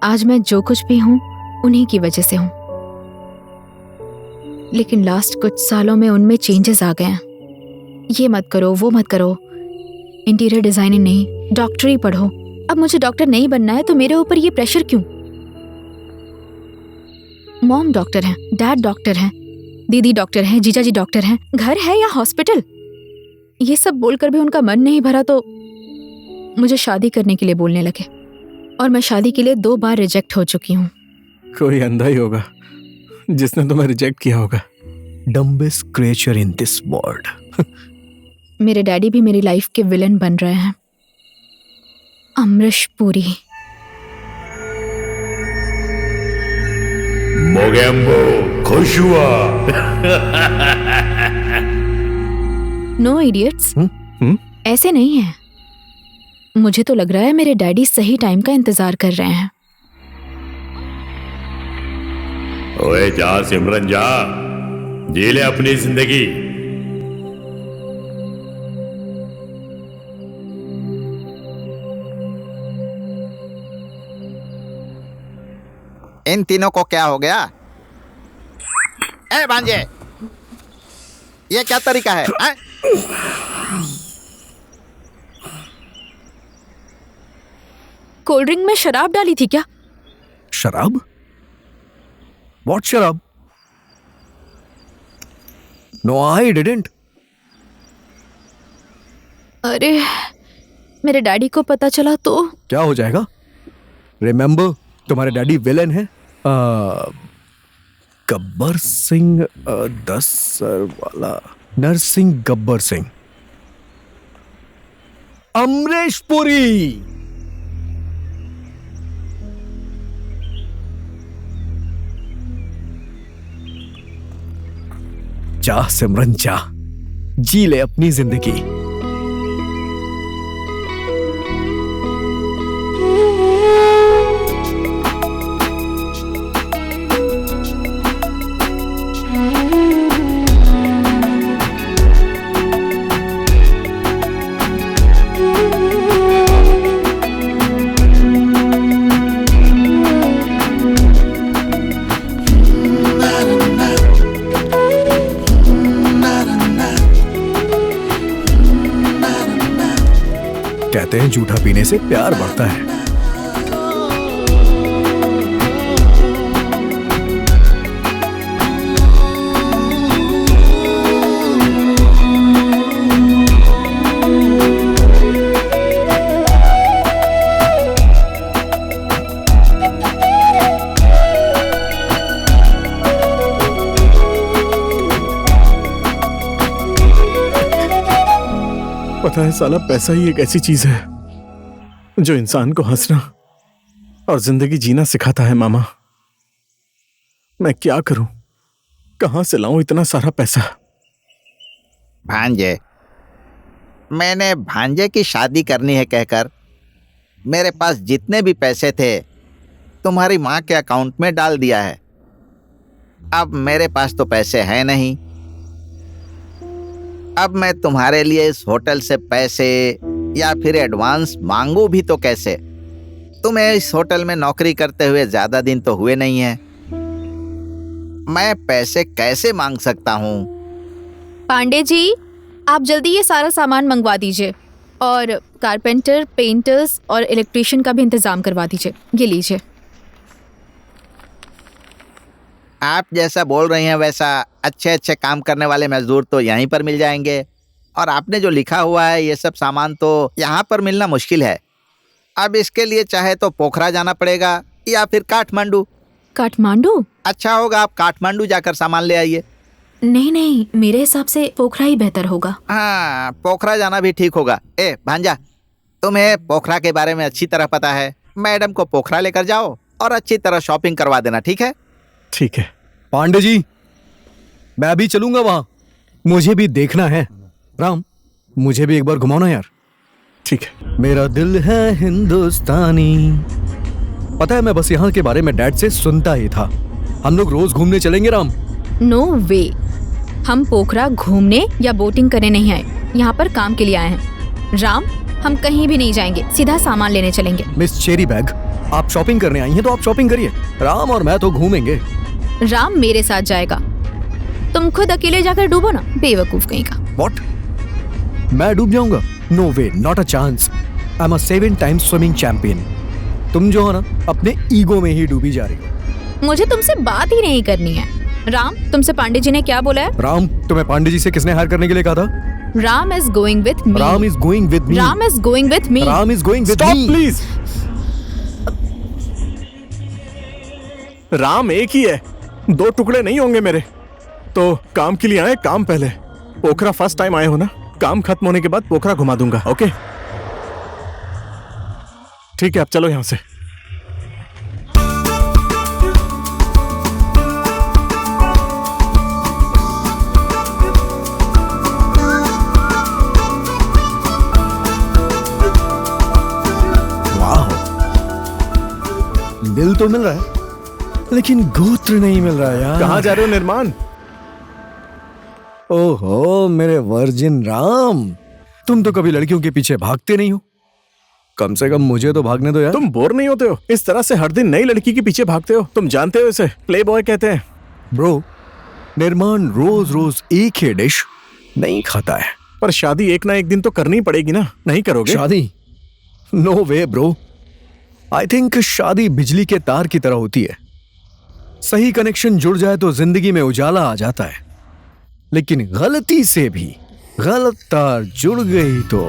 आज मैं जो कुछ भी हूं उन्हीं की वजह से हूं, लेकिन लास्ट कुछ सालों में उनमें चेंजेस आ गए हैं। ये मत करो, वो मत करो, इंटीरियर डिजाइनिंग नहीं, डॉक्टरी पढ़ो। अब मुझे डॉक्टर नहीं बनना है तो मेरे ऊपर ये प्रेशर क्यों? मॉम डॉक्टर हैं, डैड डॉक्टर हैं, दीदी डॉक्टर हैं, जीजा जी डॉक्टर हैं, घर है या हॉस्पिटल? ये सब बोलकर भी उनका मन नहीं भरा तो मुझे शादी करने के लिए बोलने लगे, और मैं शादी के लिए 2 बार रिजेक्ट हो चुकी हूँ। कोई अंधा ही होगा जिसने तुम्हें रिजेक्ट किया होगा। Dumbest creature in this world. मेरे डैडी भी मेरी लाइफ के विलन बन रहे हैं। अमरीश पुरी। मोगेम्बो खुश हुआ। नो इडियट्स, ऐसे नहीं है। मुझे तो लग रहा है मेरे डैडी सही टाइम का इंतजार कर रहे हैं। ओए जा सिमरन जा, जी ले अपनी जिंदगी। इन तीनों को क्या हो गया? ए भांजे, ये क्या तरीका है? कोल्ड ड्रिंक में शराब डाली थी क्या? शराब? What शराब? No, I didn't. अरे मेरे डैडी को पता चला तो? क्या हो जाएगा? रिमेम्बर, तुम्हारे डैडी विलेन है। गब्बर सिंह 10 सर वाला नरसिंह गब्बर सिंह। अमरीश पुरी। जा सिमरन जा, जी ले अपनी जिंदगी। कहते हैं जूठा पीने से प्यार बढ़ता है। पता है साला, पैसा ही एक ऐसी चीज है जो इंसान को हंसना और जिंदगी जीना सिखाता है। मामा, मैं क्या करूं? कहां से लाऊं इतना सारा पैसा? भांजे, मैंने भांजे की शादी करनी है कहकर मेरे पास जितने भी पैसे थे तुम्हारी माँ के अकाउंट में डाल दिया है। अब मेरे पास तो पैसे हैं नहीं। अब मैं तुम्हारे लिए इस होटल से पैसे या फिर एडवांस मांगू भी तो कैसे? तुम्हें इस होटल में नौकरी करते हुए ज्यादा दिन तो हुए नहीं है। मैं पैसे कैसे मांग सकता हूँ? पांडे जी, आप जल्दी ये सारा सामान मंगवा दीजिए और कारपेंटर, पेंटर्स और इलेक्ट्रिशियन का भी इंतजाम करवा दीजिए। ये लीजिए। आप जैसा बोल रही हैं वैसा अच्छे अच्छे काम करने वाले मजदूर तो यहीं पर मिल जाएंगे, और आपने जो लिखा हुआ है ये सब सामान तो यहाँ पर मिलना मुश्किल है। अब इसके लिए चाहे तो पोखरा जाना पड़ेगा या फिर काठमांडू। काठमांडू? अच्छा होगा आप काठमांडू जाकर सामान ले आइए। नहीं नहीं, मेरे हिसाब से पोखरा ही बेहतर होगा। हाँ, पोखरा जाना भी ठीक होगा। ए भांजा, तुम्हें पोखरा के बारे में अच्छी तरह पता है। मैडम को पोखरा लेकर जाओ और अच्छी तरह शॉपिंग करवा देना, ठीक है? ठीक है। पांडे जी, मैं अभी चलूंगा वहां, मुझे भी देखना है। राम, मुझे भी एक बार घुमाओ ना यार। ठीक है। मेरा दिल है हिंदुस्तानी। पता है, मैं बस यहाँ के बारे में डैड से सुनता ही था। हम लोग रोज घूमने चलेंगे राम। नो वे, हम पोखरा घूमने या बोटिंग करने नहीं आए, यहाँ पर काम के लिए आए हैं। राम, हम कहीं भी नहीं जाएंगे, सीधा सामान लेने चलेंगे। मिस चेरी बैग, आप शॉपिंग करने आई हैं तो आप शॉपिंग करिए। राम और मैं तो घूमेंगे। राम मेरे साथ जाएगा, तुम खुद अकेले जाकर डूबो ना, बेवकूफ कहीं का। What? मैं डूब जाऊंगा? No way, not a chance. I am a 7 time swimming champion. तुम जो है ना, अपने ईगो में ही डूबी जा रही हो। मुझे तुमसे बात ही नहीं करनी है। राम, तुमसे पांडे जी ने क्या बोला है? राम, तुम्हें पांडे जी से किसने हायर करने के लिए कहा था? Ram is going with me. Ram is going with me. Ram is going with me. Ram is going with stop me. Please. Ram एक ही है, 2 टुकड़े नहीं होंगे मेरे। तो काम के लिए आए, काम पहले। पोखरा फर्स्ट टाइम आए हो ना, काम खत्म होने के बाद पोखरा घुमा दूंगा। ओके ठीक है, अब चलो यहां से। वाह, दिल तो मिल रहा है लेकिन गोत्र नहीं मिल रहा यार। कहां जा रहे हो निर्माण? ओहो मेरे वर्जिन राम, तुम तो कभी लड़कियों के पीछे भागते नहीं हो, कम से कम मुझे तो भागने दो यार। तुम बोर नहीं होते हो? इस तरह से हर दिन नई लड़की के पीछे भागते हो। तुम जानते हो इसे प्ले बॉय कहते हैं। ब्रो, निर्माण रोज रोज एक ही डिश नहीं खाता है। पर शादी एक ना एक दिन तो करनी पड़ेगी ना, नहीं करोगे? शादी? No way bro. I think शादी बिजली के तार की तरह होती है। सही कनेक्शन जुड़ जाए तो जिंदगी में उजाला आ जाता है, लेकिन गलती से भी गलत तार जुड़ गई तो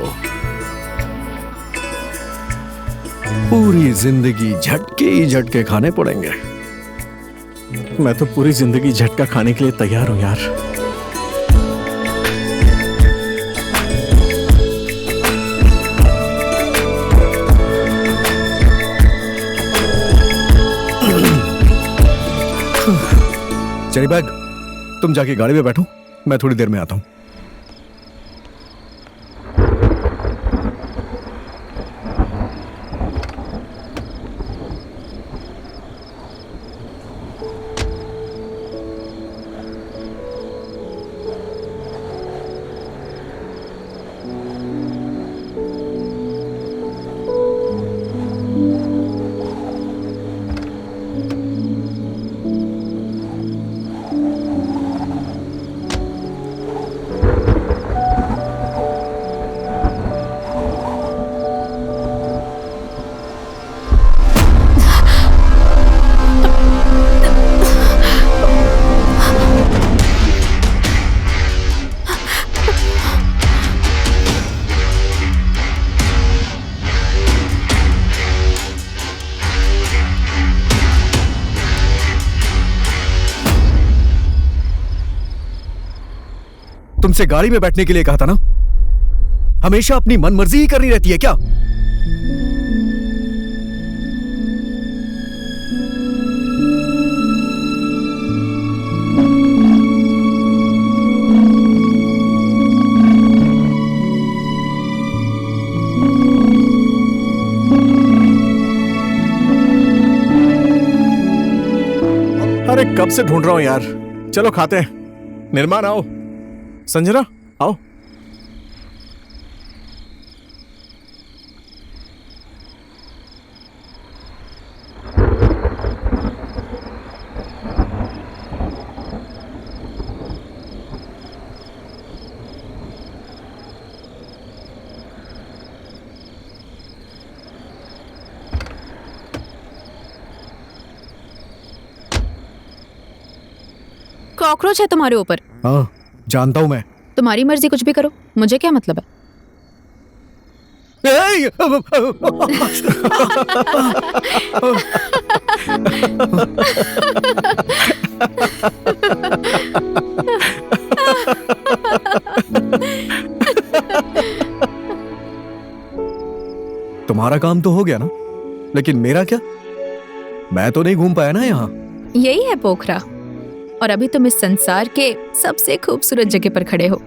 पूरी जिंदगी झटके ही झटके खाने पड़ेंगे। मैं तो पूरी जिंदगी झटका खाने के लिए तैयार हूं यार। चली बैग, तुम जाके गाड़ी में बैठो, मैं थोड़ी देर में आता हूं। तुमसे गाड़ी में बैठने के लिए कहा था ना? हमेशा अपनी मनमर्जी ही करनी रहती है क्या? अरे कब से ढूंढ रहा हूं यार। चलो खाते हैं। निर्माण आओ, संजना आओ। कॉकरोच है तुम्हारे ऊपर। हाँ जानता हूं मैं। तुम्हारी मर्जी, कुछ भी करो, मुझे क्या मतलब है। तुम्हारा काम तो हो गया ना, लेकिन मेरा क्या? मैं तो नहीं घूम पाया ना यहाँ। यही है पोखरा, और अभी तुम इस संसार के सबसे खूबसूरत जगह पर खड़े हो।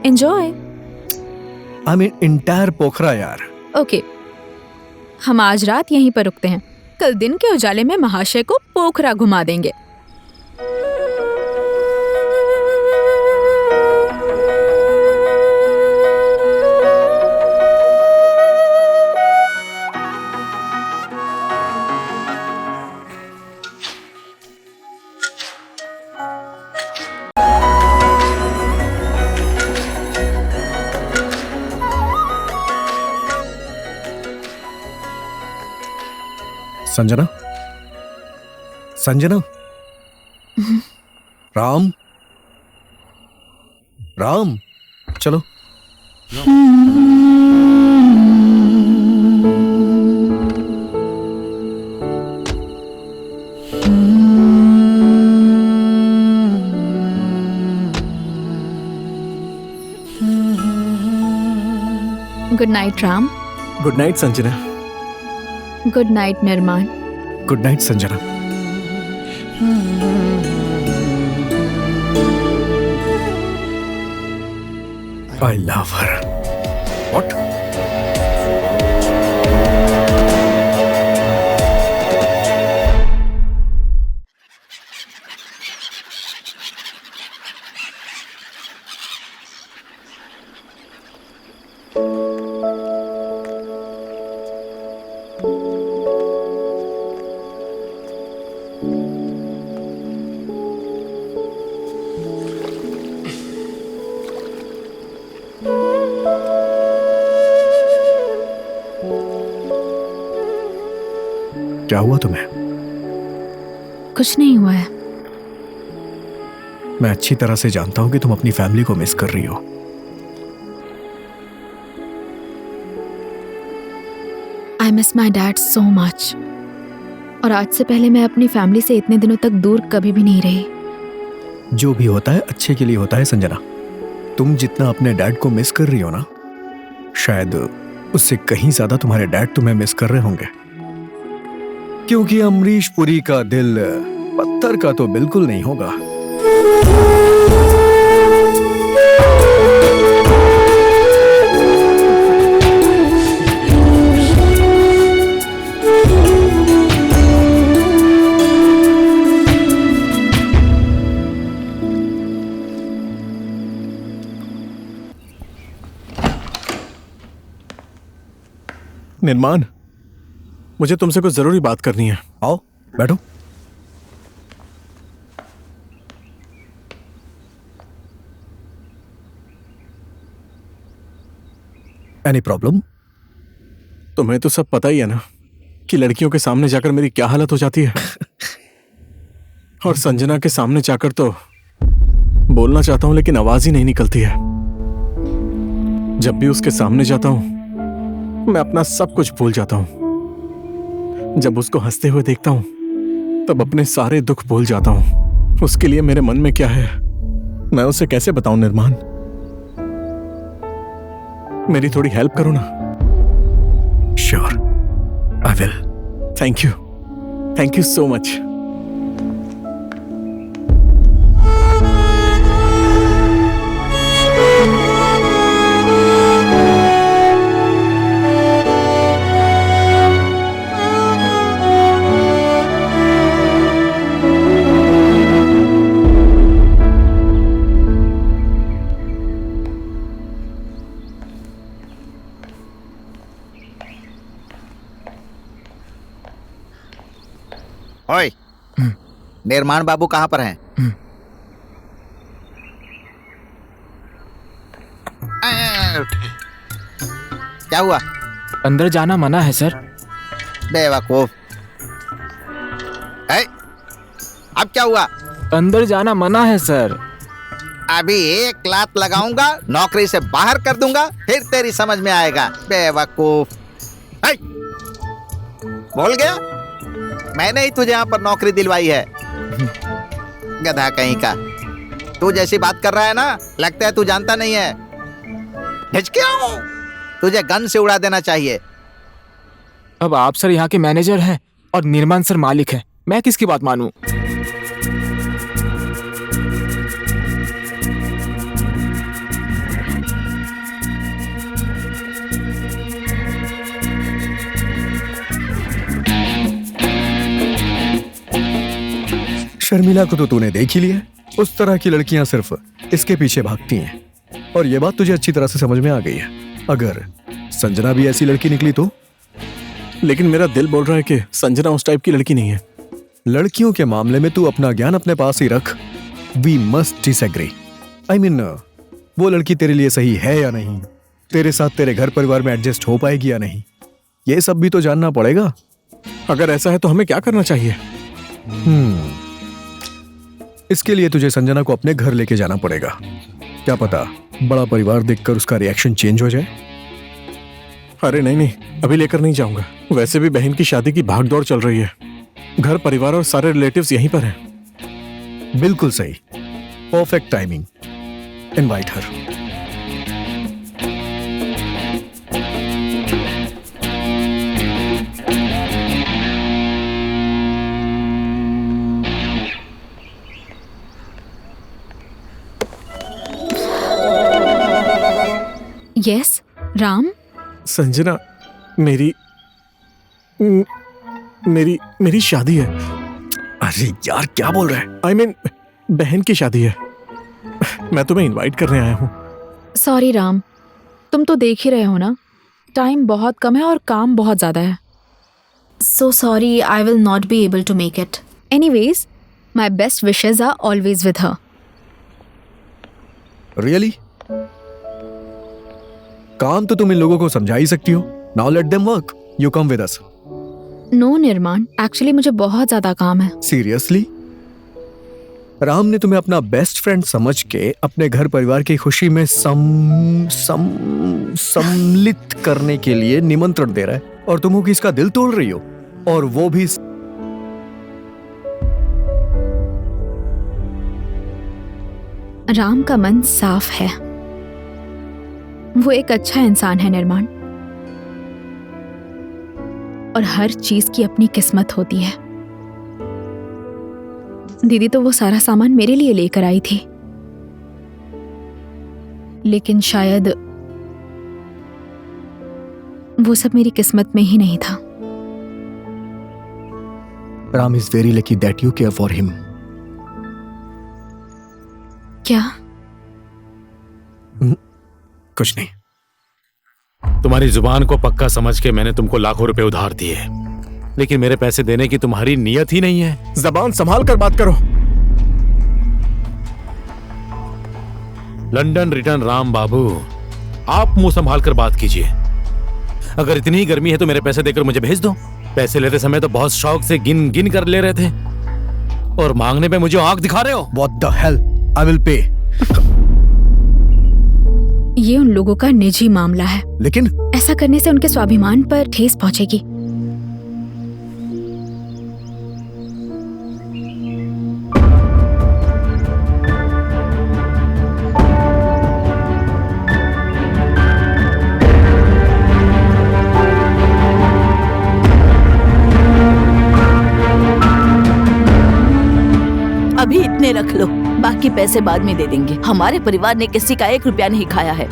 एंजॉय। आई मीन इंटायर पोखरा यार। ओके, हम आज रात यहीं पर रुकते हैं। कल दिन के उजाले में महाशय को पोखरा घुमा देंगे। संजना, संजना, राम, राम, चलो। Good night Ram. Good night Sanjana. Good night Nirman. Good night Sanjana. I love her. What? क्या हुआ तुम्हें? कुछ नहीं हुआ है। मैं अच्छी तरह से जानता हूं कि तुम अपनी फैमिली को मिस कर रही हो। I miss my dad so much. और आज से पहले मैं अपनी फैमिली से इतने दिनों तक दूर कभी भी नहीं रही। जो भी होता है अच्छे के लिए होता है संजना। तुम जितना अपने डैड को मिस कर रही हो ना, शायद उससे कहीं ज्यादा तुम्हारे डैड तुम्हें मिस कर रहे होंगे। क्योंकि अमरीश पुरी का दिल पत्थर का तो बिल्कुल नहीं होगा। निर्माण, मुझे तुमसे कुछ जरूरी बात करनी है। आओ बैठो। Any problem? तुम्हें तो सब पता ही है ना कि लड़कियों के सामने जाकर मेरी क्या हालत हो जाती है। और संजना के सामने जाकर तो बोलना चाहता हूं लेकिन आवाज ही नहीं निकलती है। जब भी उसके सामने जाता हूं मैं अपना सब कुछ भूल जाता हूं। जब उसको हंसते हुए देखता हूं तब अपने सारे दुख भूल जाता हूं। उसके लिए मेरे मन में क्या है मैं उसे कैसे बताऊं निर्माण? मेरी थोड़ी हेल्प करो ना। Sure, I will. Thank you so much. ओए, निर्माण बाबू कहाँ पर हैं? क्या हुआ? अंदर जाना मना है सर। बेवकूफ। अब क्या हुआ? अंदर जाना मना है सर। अभी एक लात लगाऊंगा, नौकरी से बाहर कर दूंगा, फिर तेरी समझ में आएगा। बेवकूफ। बोल गया? मैंने ही तुझे यहाँ पर नौकरी दिलवाई है। गधा कहीं का। तू जैसी बात कर रहा है ना, लगता है तू जानता नहीं है। हिचकियों, तुझे गन से उड़ा देना चाहिए। अब आप सर यहाँ के मैनेजर हैं और निर्माण सर मालिक हैं। मैं किसकी बात मानूं? शर्मिला को तो तूने देख ही लिया। उस तरह की लड़कियां सिर्फ इसके पीछे भागती हैं। और ये बात तुझे अच्छी तरह से समझ में आ गई है। अगर संजना भी ऐसी लड़की निकली तो? लेकिन मेरा दिल बोल रहा है कि संजना उस टाइप की लड़की नहीं है। लड़कियों के मामले में तू अपना ज्ञान अपने पास ही रख। We must disagree. I mean, वो लड़की तेरे लिए सही है या नहीं, तेरे साथ तेरे घर परिवार में एडजस्ट हो पाएगी या नहीं, ये सब भी तो जानना पड़ेगा। अगर ऐसा है तो हमें क्या करना चाहिए? इसके लिए तुझे संजना को अपने घर लेके जाना पड़ेगा। क्या पता बड़ा परिवार देखकर उसका रिएक्शन चेंज हो जाए। अरे नहीं, अभी लेकर नहीं जाऊंगा। वैसे भी बहन की शादी की भागदौड़ चल रही है। घर परिवार और सारे रिलेटिव्स यहीं पर हैं। बिल्कुल सही, परफेक्ट टाइमिंग। इनवाइट हर। यस राम। संजना, मेरी शादी है। अरे यार क्या बोल रहा है? I mean, बहन की शादी है। मैं तुम्हें इनवाइट करने आया हूँ। सॉरी राम, तुम तो देख ही रहे हो ना, टाइम बहुत कम है और काम बहुत ज्यादा है। So sorry, I will not be able to make it. Anyways, my best wishes are always with her. Really? काम तो तुम इन लोगों को समझा ही सकती हो। Now let them work. You come with us. No Nirman, actually मुझे बहुत ज्यादा काम है। सीरियसली? राम ने तुम्हें अपना बेस्ट फ्रेंड समझ के अपने घर परिवार की खुशी में सम्मिलित करने के लिए निमंत्रण दे रहा है और तुम हो कि इसका दिल तोड़ रही हो, और वो भी राम का मन साफ है, वो एक अच्छा इंसान है निर्माण, और हर चीज की अपनी किस्मत होती है। दीदी तो वो सारा सामान मेरे लिए लेकर आई थी, लेकिन शायद वो सब मेरी किस्मत में ही नहीं था। Ram is very lucky that you care for him. क्या? कुछ नहीं। तुम्हारी जुबान को पक्का समझ के मैंने तुमको लाखों रुपए उधार दिए, लेकिन मेरे पैसे देने की तुम्हारी नीयत ही नहीं है। जबान संभाल कर बात करो। लंदन रिटर्न राम बाबू, आप मुंह संभाल कर बात कीजिए। अगर इतनी ही गर्मी है तो मेरे पैसे देकर मुझे भेज दो। पैसे लेते समय तो बहुत शौक से गिन गिन कर ले रहे थे, और मांगने पे मुझे आंख दिखा रहे हो। What the hell? I will pay. ये उन लोगों का निजी मामला है, लेकिन ऐसा करने से उनके स्वाभिमान पर ठेस पहुंचेगी। अभी इतने रख लो, बाकी पैसे बाद में दे देंगे। हमारे परिवार ने किसी का 1 रुपया नहीं खाया है।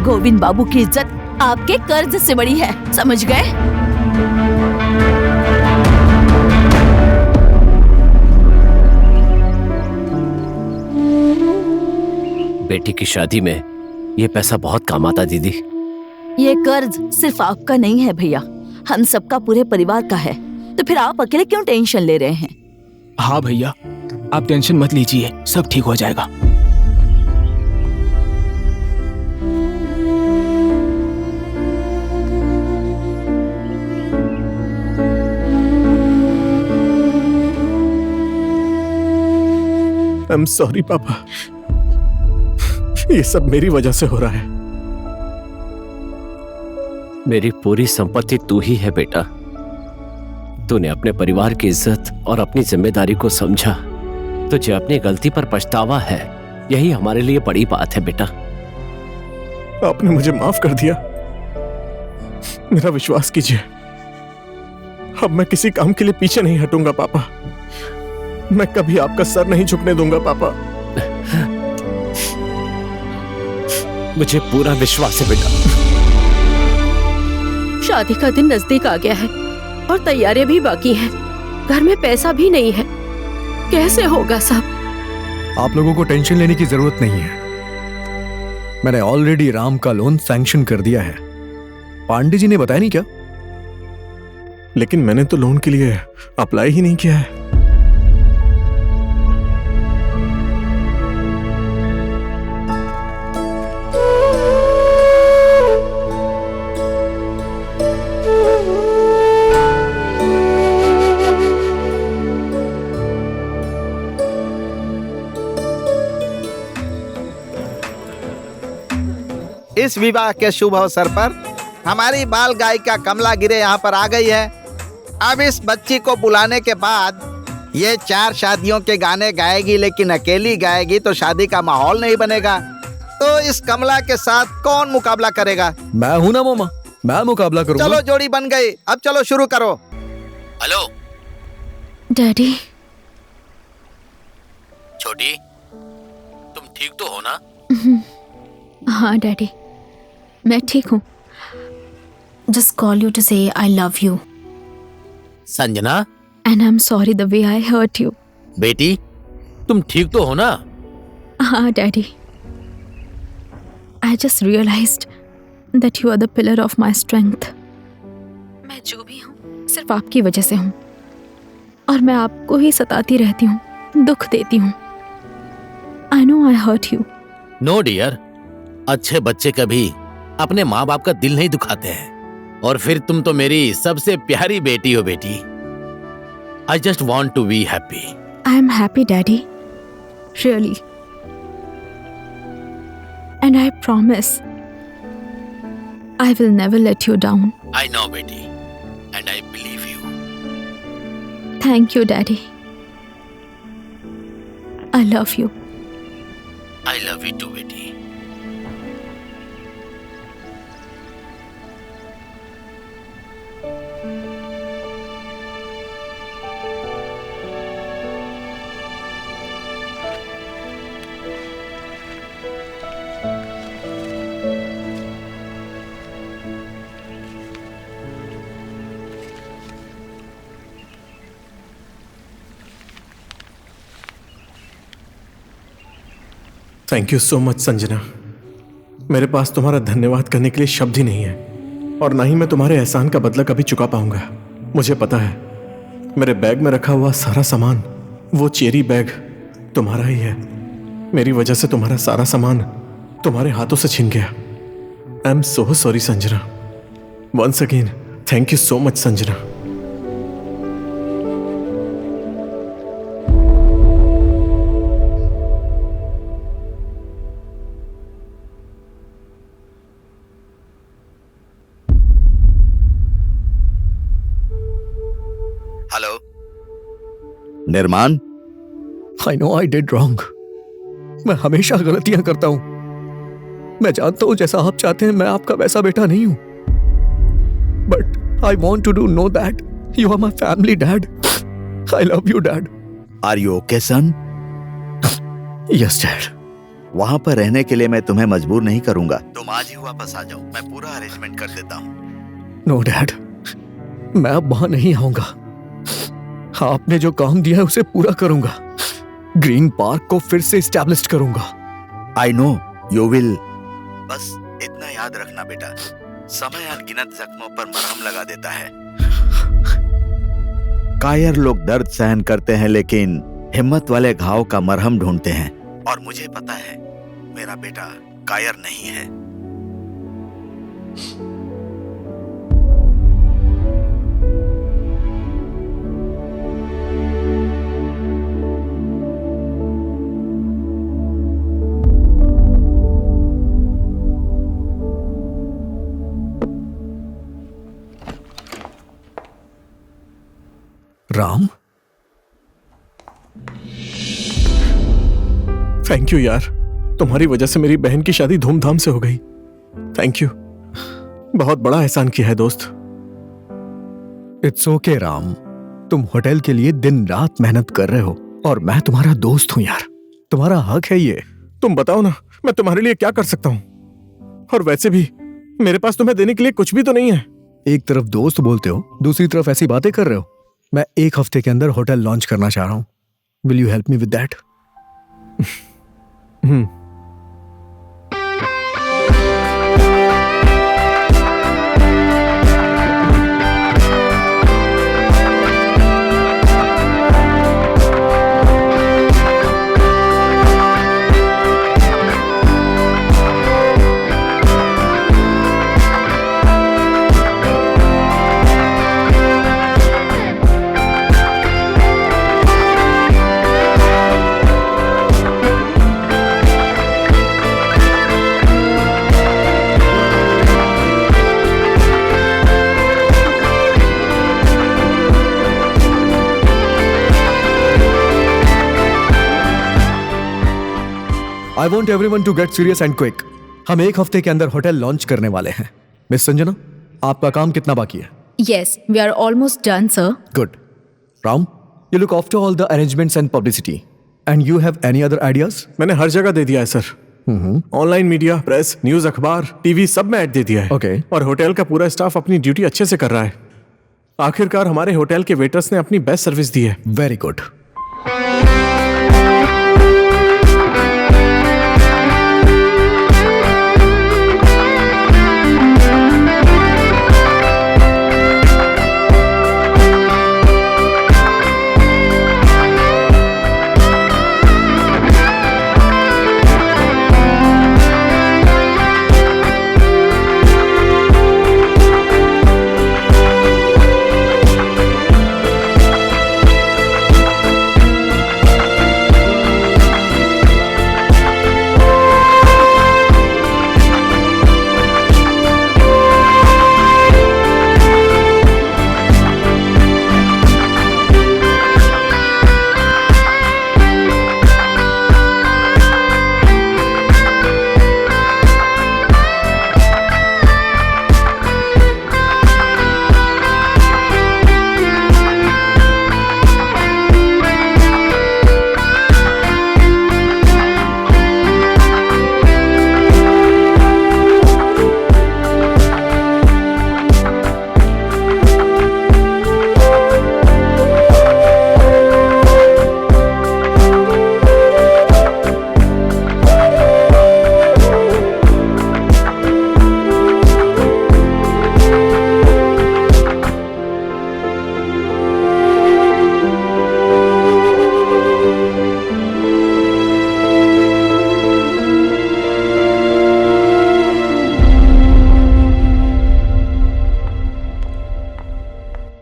गोविंद बाबू की इज्जत आपके कर्ज से बड़ी है, समझ गए? बेटी की शादी में ये पैसा बहुत काम आता दीदी। ये कर्ज सिर्फ आपका नहीं है भैया, हम सबका, पूरे परिवार का है। तो फिर आप अकेले क्यों टेंशन ले रहे हैं? हाँ भैया, आप टेंशन मत लीजिए, सब ठीक हो जाएगा। आई एम सॉरी पापा, ये सब मेरी वजह से हो रहा है। मेरी पूरी संपत्ति तू ही है बेटा। तूने अपने परिवार की इज्जत और अपनी जिम्मेदारी को समझा। तुझे अपनी गलती पर पछतावा है, यही हमारे लिए बड़ी बात है बेटा। आपने मुझे माफ कर दिया, मेरा विश्वास कीजिए। अब मैं किसी काम के लिए पीछे नहीं हटूंगा पापा। मैं कभी आपका सर नहीं झुकने दूंगा पापा। मुझे पूरा विश्वास है बेटा। शादी का दिन नजदीक आ गया है और तैयारियां भी बाकी हैं। घर में पैसा भी नहीं है, कैसे होगा सब? आप लोगों को टेंशन लेने की जरूरत नहीं है। मैंने ऑलरेडी राम का लोन सैंक्शन कर दिया है। पांडे जी ने बताया नहीं क्या? लेकिन मैंने तो लोन के लिए अप्लाई ही नहीं किया है। इस विवाह के शुभ अवसर पर हमारी बाल गायिका कमला गिरे यहाँ पर आ गई है। अब इस बच्ची को बुलाने के बाद ये 4 शादियों के गाने गाएगी, लेकिन अकेली गाएगी तो शादी का माहौल नहीं बनेगा। तो इस कमला के साथ कौन मुकाबला करेगा? मैं हूं ना मामा, मैं मुकाबला करूंगा। चलो जोड़ी बन गई, अब चलो शुरू करो। Hello daddy. छोटी, तुम ठीक तो हो ना? हाँ डैडी, मैं ठीक हूँ। Just call you to say I love you Sanjana, and I am sorry the way I hurt you. बेटी तुम ठीक तो हो ना? हाँ daddy, I just realized that you are the pillar of my strength. मैं जो भी हूँ सिर्फ आपकी वजह से हूँ, और मैं आपको ही सताती रहती हूँ, दुख देती हूँ। I know I hurt you. No dear, अच्छे बच्चे कभी अपने माँ बाप का दिल नहीं दुखाते हैं। और फिर तुम तो मेरी सबसे प्यारी बेटी हो बेटी। I just want to be happy. I am happy, Daddy. Really. And I promise I will never let you down. I know बेटी, and I believe you. Thank you, Daddy. I love you. I love you too बेटी। Thank you so much Sanjana. मेरे पास तुम्हारा धन्यवाद करने के लिए शब्द ही नहीं है, और ना ही मैं तुम्हारे एहसान का बदला कभी चुका पाऊंगा। मुझे पता है मेरे बैग में रखा हुआ सारा सामान, वो चेरी बैग तुम्हारा ही है। मेरी वजह से तुम्हारा सारा सामान तुम्हारे हाथों से छिन गया। I am so sorry Sanjana. Once again thank you so much Sanjana. Hello Nirman. I know I did wrong. मैं हमेशा गलतियां करता हूं। मैं जानता हूं जैसा आप चाहते हैं मैं आपका वैसा बेटा नहीं हूं। But I want to know that you are my family dad. I love you, Dad. Are you okay, son? Yes, Dad. वहां पर रहने के लिए मैं तुम्हें मजबूर नहीं करूंगा। तुम आज ही वापस आ जाओ, मैं पूरा अरेंजमेंट कर देता हूँ। No, Dad. मैं अब वहां नहीं आऊंगा। आपने जो काम दिया है उसे पूरा करूंगा। ग्रीन पार्क को फिर से एस्टैब्लिश करूंगा। I know you will. बस इतना याद रखना बेटा, समय अनगिनत जख्मों पर मरहम लगा देता है। कायर लोग दर्द सहन करते हैं लेकिन हिम्मत वाले घाव का मरहम ढूंढते हैं, और मुझे पता है मेरा बेटा कायर नहीं है। राम, थैंक यू यार, तुम्हारी वजह से मेरी बहन की शादी धूमधाम से हो गई। थैंक यू, बहुत बड़ा एहसान किया है दोस्त। इट्स ओके राम, तुम होटल के लिए दिन रात मेहनत कर रहे हो और मैं तुम्हारा दोस्त हूं यार। तुम्हारा हक है ये। तुम बताओ ना, मैं तुम्हारे लिए क्या कर सकता हूं? और वैसे भी मेरे पास तुम्हें देने के लिए कुछ भी तो नहीं है। एक तरफ दोस्त बोलते हो, दूसरी तरफ ऐसी बातें कर रहे हो। मैं 1 हफ्ते के अंदर होटल लॉन्च करना चाह रहा हूं। Will you help me with that? I want everyone to get serious and quick. हम 1 हफ्ते के अंदर होटल लॉन्च करने वाले हैं। मिस संजना, आपका काम कितना बाकी है? Yes, we are almost done, sir. Good. Ram, you look after all the arrangements and publicity. And you have any other ideas? मैंने हर जगह दे दिया है sir. Online media, press, news, अखबार, टीवी सब में ऐड दे दिया है। Okay. और होटल का पूरा स्टाफ अपनी ड्यूटी अच्छे से कर रहा है। आखिरकार हमारे होटल के वेटर्स ने अपनी बेस्ट सर्विस दी है। Very good.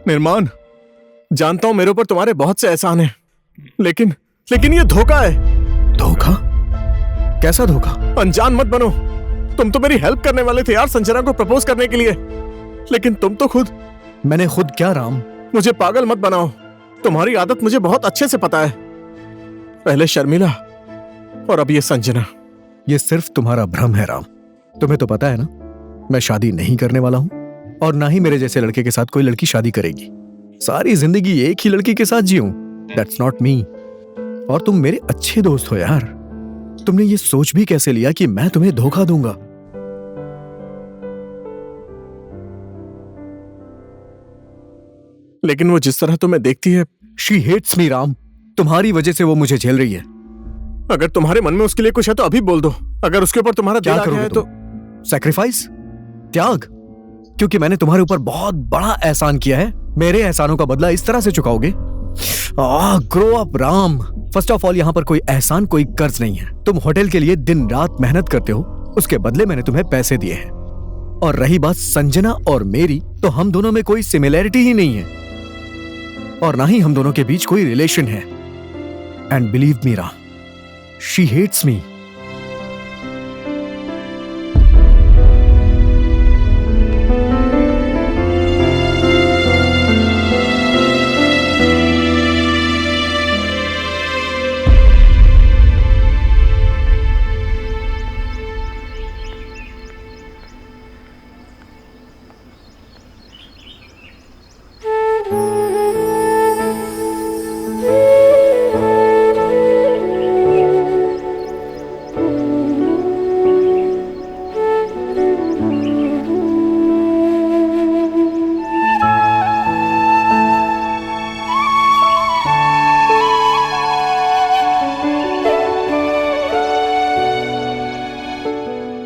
निर्माण, जानता हूं मेरे ऊपर तुम्हारे बहुत से एहसान हैं, लेकिन ये धोखा है। धोखा? कैसा धोखा? अनजान मत बनो। तुम तो मेरी हेल्प करने वाले थे यार संजना को प्रपोज करने के लिए, लेकिन तुम तो खुद। मैंने खुद क्या राम? मुझे पागल मत बनाओ, तुम्हारी आदत मुझे बहुत अच्छे से पता है। पहले शर्मिला और अब ये संजना। ये सिर्फ तुम्हारा भ्रम है राम। तुम्हें तो पता है ना, मैं शादी नहीं करने वाला हूं, और ना ही मेरे जैसे लड़के के साथ कोई लड़की शादी करेगी। सारी जिंदगी एक ही लड़की के साथ जीऊं, दैट्स नॉट मी। और तुम मेरे अच्छे दोस्त हो यार, तुमने ये सोच भी कैसे लिया कि मैं तुम्हें धोखा दूंगा? लेकिन वो जिस तरह तुम्हें देखती है, शी हेट्स मी राम। तुम्हारी वजह से वो मुझे झेल रही है। अगर तुम्हारे मन में उसके लिए कुछ है तो अभी बोल दो। अगर उसके ऊपर तुम्हारा दिल आ गया है तो सैक्रिफाइस, त्याग? क्योंकि मैंने तुम्हारे ऊपर बहुत बड़ा एहसान किया है, मेरे एहसानों का बदला इस तरह से चुकाओगे? Grow up Ram. First of all, यहाँ पर कोई एहसान, कोई कर्ज नहीं है। तुम होटल के लिए दिन रात मेहनत करते हो, उसके बदले मैंने तुम्हें पैसे दिए हैं। और रही बात संजना और मेरी, तो हम दोनों में कोई सिमिलैरिटी ही नहीं है, और ना ही हम दोनों के बीच कोई रिलेशन है। And believe me Ram, she hates me.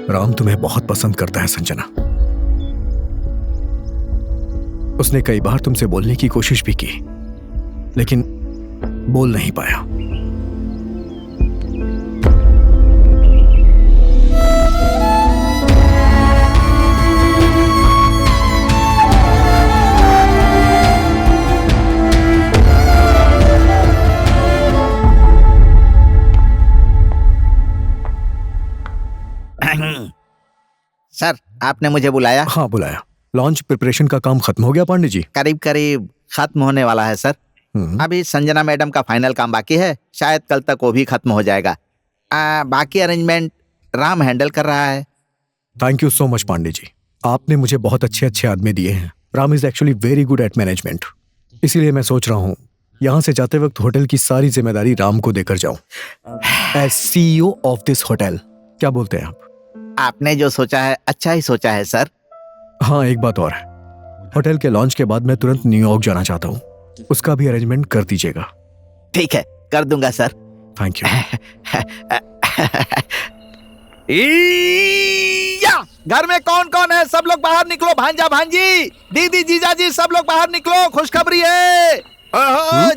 Ram तुम्हें बहुत पसंद करता है संजना। उसने कई बार तुमसे बोलने की कोशिश भी की, लेकिन बोल नहीं पाया। सर, आपने मुझे बुलाया? हाँ बुलाया। लॉन्च प्रिपरेशन का काम खत्म हो गया पांडे जी? करीब करीब खत्म होने वाला है सर। अभी संजना मैडम का फाइनल काम बाकी है, शायद कल तक वो भी खत्म हो जाएगा। बाकी अरेंजमेंट राम हैंडल कर रहा है। Thank you so much Pandey ji, आपने मुझे बहुत अच्छे अच्छे आदमी दिए हैं। Ram is actually very good at management. इसीलिए मैं सोच रहा हूँ यहाँ से जाते वक्त होटल की सारी जिम्मेदारी राम को देकर जाऊं, as CEO of this hotel. क्या बोलते हैं आप? आपने जो सोचा है अच्छा ही सोचा है सर। हाँ, एक बात और है, होटल के लॉन्च के बाद मैं तुरंत न्यूयॉर्क जाना चाहता हूँ, उसका भी अरेंजमेंट कर दीजिएगा। ठीक है, कर दूंगा सर। Thank you. घर में कौन कौन है? सब लोग बाहर निकलो। भांजा भांजी, दीदी, जीजा जी, सब लोग बाहर निकलो। खुशखबरी है,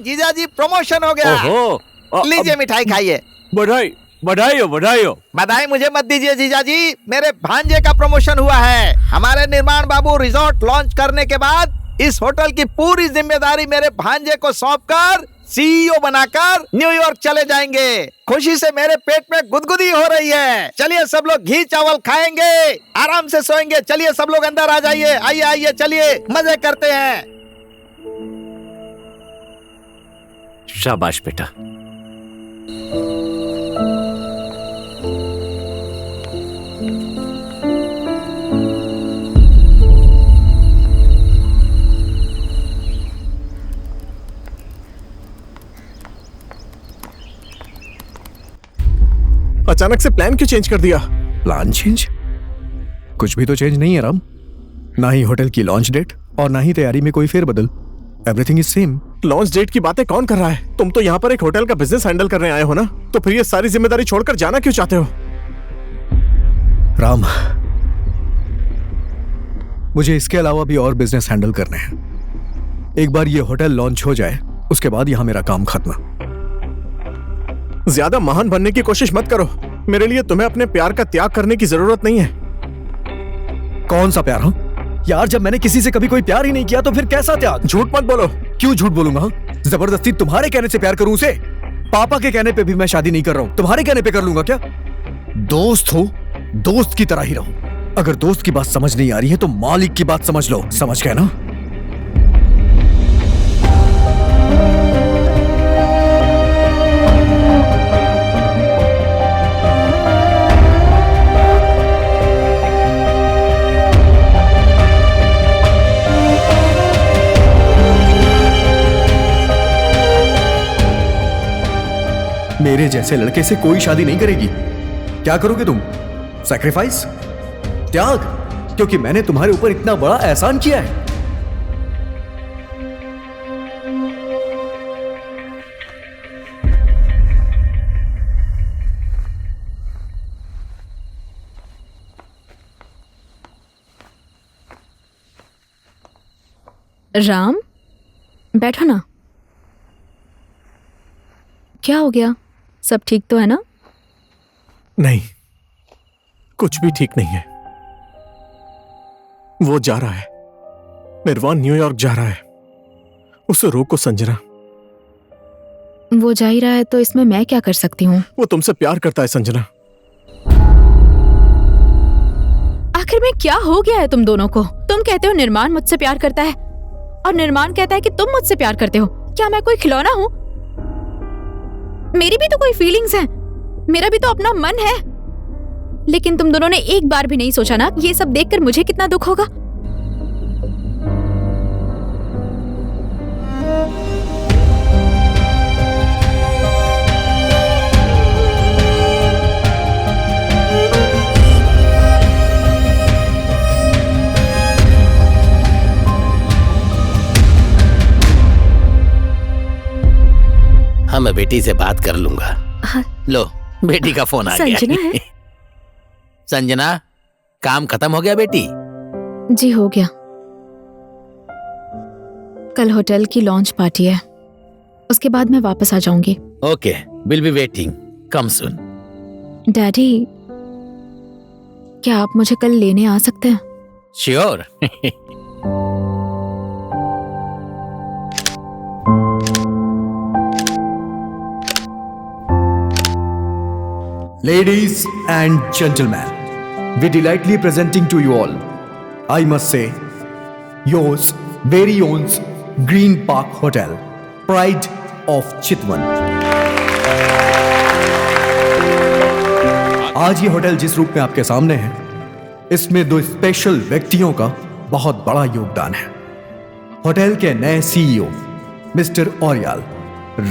जीजा जी प्रमोशन हो गया। लीजिए मिठाई खाइए। बधाई बधाई हो, बधाई हो। बधाई मुझे मत दीजिए जीजा जी, मेरे भांजे का प्रमोशन हुआ है। हमारे निर्माण बाबू रिजॉर्ट लॉन्च करने के बाद इस होटल की पूरी जिम्मेदारी मेरे भांजे को सौंपकर CEO बनाकर न्यूयॉर्क चले जाएंगे। खुशी से मेरे पेट में गुदगुदी हो रही है। चलिए सब लोग घी चावल खाएंगे, आराम से सोएंगे। चलिए सब लोग अंदर आ जाइए। आइए आइए, चलिए मजे करते हैं। शाबाश बेटा। अचानक से प्लान क्यों चेंज कर दिया? Plan change? कुछ भी तो चेंज नहीं है राम, ना ही होटल की लॉन्च डेट और ना ही तैयारी में कोई फेरबदल। Everything is same. Launch date की बातें कौन कर रहा है? तुम तो यहाँ पर एक होटल का बिजनेस हैंडल करने आए हो ना, तो फिर ये सारी जिम्मेदारी छोड़कर जाना क्यों चाहते हो? राम, मुझे इसके अलावा भी और बिजनेस हैंडल करने हैं। एक बार ये होटल लॉन्च हो जाए, उसके बाद यहाँ मेरा काम खत्म। ज्यादा महान बनने की कोशिश मत करो। मेरे लिए तुम्हें अपने प्यार का त्याग करने की जरूरत नहीं है। कौन सा प्यार? हाँ, यार जब मैंने किसी से कभी कोई प्यार ही नहीं किया तो फिर कैसा त्याग? झूठ मत बोलो। क्यों झूठ बोलूंगा? जबरदस्ती तुम्हारे कहने से प्यार करूं उसे? पापा के कहने पे भी मैं शादी नहीं कर रहा हूं, तुम्हारे कहने पे कर लूंगा क्या? दोस्त हो, दोस्त की तरह ही रहो। अगर दोस्त की बात समझ नहीं आ रही है तो मालिक की बात समझ लो, समझ गए ना? मेरे जैसे लड़के से कोई शादी नहीं करेगी। क्या करोगे तुम? सैक्रिफाइस? त्याग? क्योंकि मैंने तुम्हारे ऊपर इतना बड़ा एहसान किया है। राम, बैठो ना। क्या हो गया? सब ठीक तो है ना? नहीं, कुछ भी ठीक नहीं है। वो जा रहा है, निर्वाण न्यूयॉर्क जा रहा है। उसे रोको संजना। वो जा ही रहा है तो इसमें मैं क्या कर सकती हूँ? वो तुमसे प्यार करता है संजना। आखिर में क्या हो गया है तुम दोनों को? तुम कहते हो निर्माण मुझसे प्यार करता है और निर्माण कहता है कि तुम मुझसे प्यार करते हो। क्या मैं कोई खिलौना हूँ? मेरी भी तो कोई फीलिंग्स हैं, मेरा भी तो अपना मन है। लेकिन तुम दोनों ने एक बार भी नहीं सोचा ना ये सब देखकर मुझे कितना दुख होगा। हाँ, मैं बेटी से बात कर लूंगा। हाँ। लो, बेटी का फोन आ गया। संजना है? संजना, काम खत्म हो गया बेटी? जी हो गया। कल होटल की लॉन्च पार्टी है, उसके बाद मैं वापस आ जाऊंगी। Okay, will be waiting, come soon. Daddy, क्या आप मुझे कल लेने आ सकते हैं? Sure. Ladies and gentlemen, we delightfully presenting to you all, I must say, yours very own Green Park Hotel, Pride of Chitwan. आज ये होटल जिस रूप में आपके सामने है, इसमें दो स्पेशल व्यक्तियों का बहुत बड़ा योगदान है। होटल के नए सीईओ मिस्टर ऑरियाल,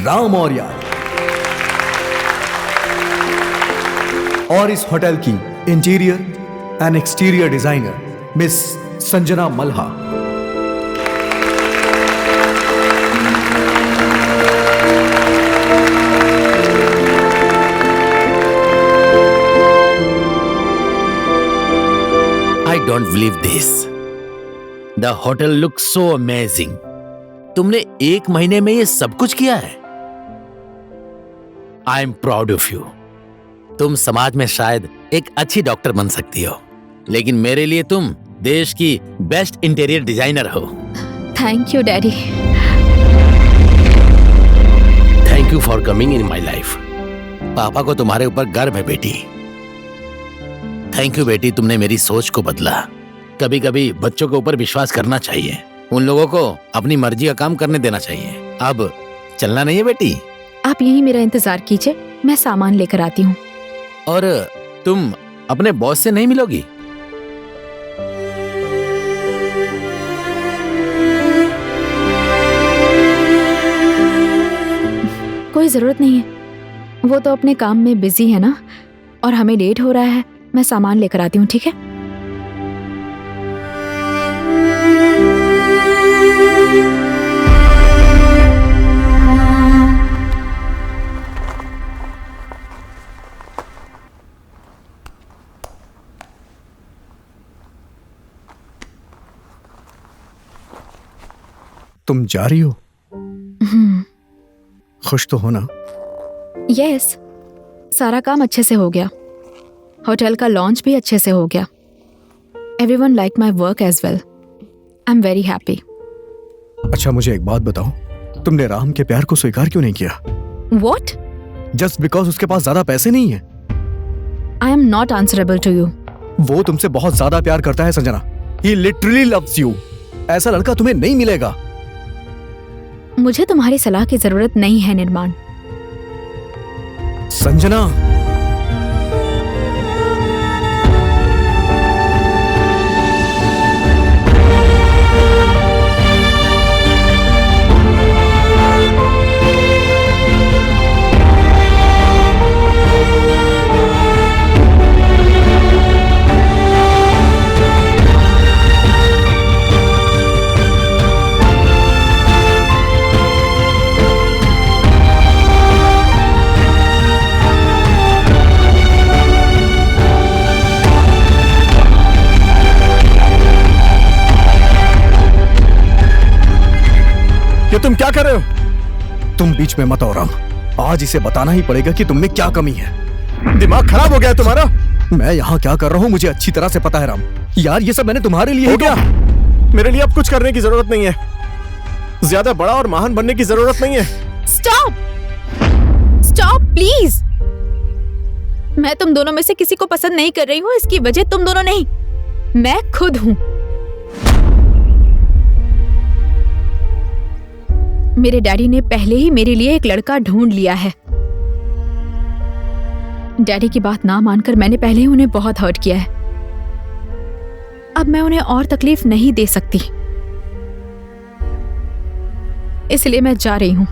राम ऑरियाल, और इस होटल की interior and exterior designer miss Sanjana Malha. I don't believe this. The hotel looks so amazing. तुमने एक महीने में ये सब कुछ किया है? I am proud of you. तुम समाज में शायद एक अच्छी डॉक्टर बन सकती हो, लेकिन मेरे लिए तुम देश की बेस्ट इंटीरियर डिजाइनर हो। Thank you daddy. Thank you for coming in my life. पापा को तुम्हारे ऊपर गर्व है बेटी। थैंक यू बेटी, तुमने मेरी सोच को बदला। कभी कभी बच्चों के ऊपर विश्वास करना चाहिए, उन लोगों को अपनी मर्जी का काम करने देना चाहिए। अब चलना नहीं है बेटी? आप यहीं मेरा इंतजार कीजिए, मैं सामान लेकर आती हूँ। और तुम अपने बॉस से नहीं मिलोगी? कोई जरूरत नहीं है, वो तो अपने काम में बिजी है ना, और हमें लेट हो रहा है। मैं सामान लेकर आती हूँ, ठीक है? तुम जा रही हो? खुश तो हो ना? यस, सारा काम अच्छे से हो गया। होटल का लॉन्च भी अच्छे से हो गया। Everyone like my work as well. I am very happy. अच्छा मुझे एक बात बताओ, तुमने राम के प्यार को स्वीकार क्यों नहीं किया? वॉट? जस्ट बिकॉज उसके पास ज्यादा पैसे नहीं है। I am not answerable to you. वो तुमसे बहुत ज्यादा प्यार करता है Sanjana. He literally loves you। ऐसा लड़का तुम्हें नहीं मिलेगा। मुझे तुम्हारी सलाह की जरूरत नहीं है निर्माण। संजना, ये तुम क्या कर रहे हो? तुम बीच में मत आओ राम। आज इसे बताना ही पड़ेगा कि तुम में क्या कमी है। दिमाग खराब हो गया है तुम्हारा? मैं यहाँ क्या कर रहा हूँ मुझे अच्छी तरह से पता है राम। यार ये सब मैंने तुम्हारे लिए हो गया। मेरे लिए अब कुछ करने की जरूरत नहीं है। ज्यादा बड़ा और महान बनने की जरूरत नहीं है। Stop stop please. मैं तुम दोनों में से किसी को पसंद नहीं कर रही हूँ। इसकी वजह तुम दोनों नहीं, मैं खुद हूँ। मेरे डैडी ने पहले ही मेरे लिए एक लड़का ढूंढ लिया है। डैडी की बात ना मानकर मैंने पहले ही उन्हें बहुत हर्ट किया है। अब मैं उन्हें और तकलीफ नहीं दे सकती, इसलिए मैं जा रही हूं।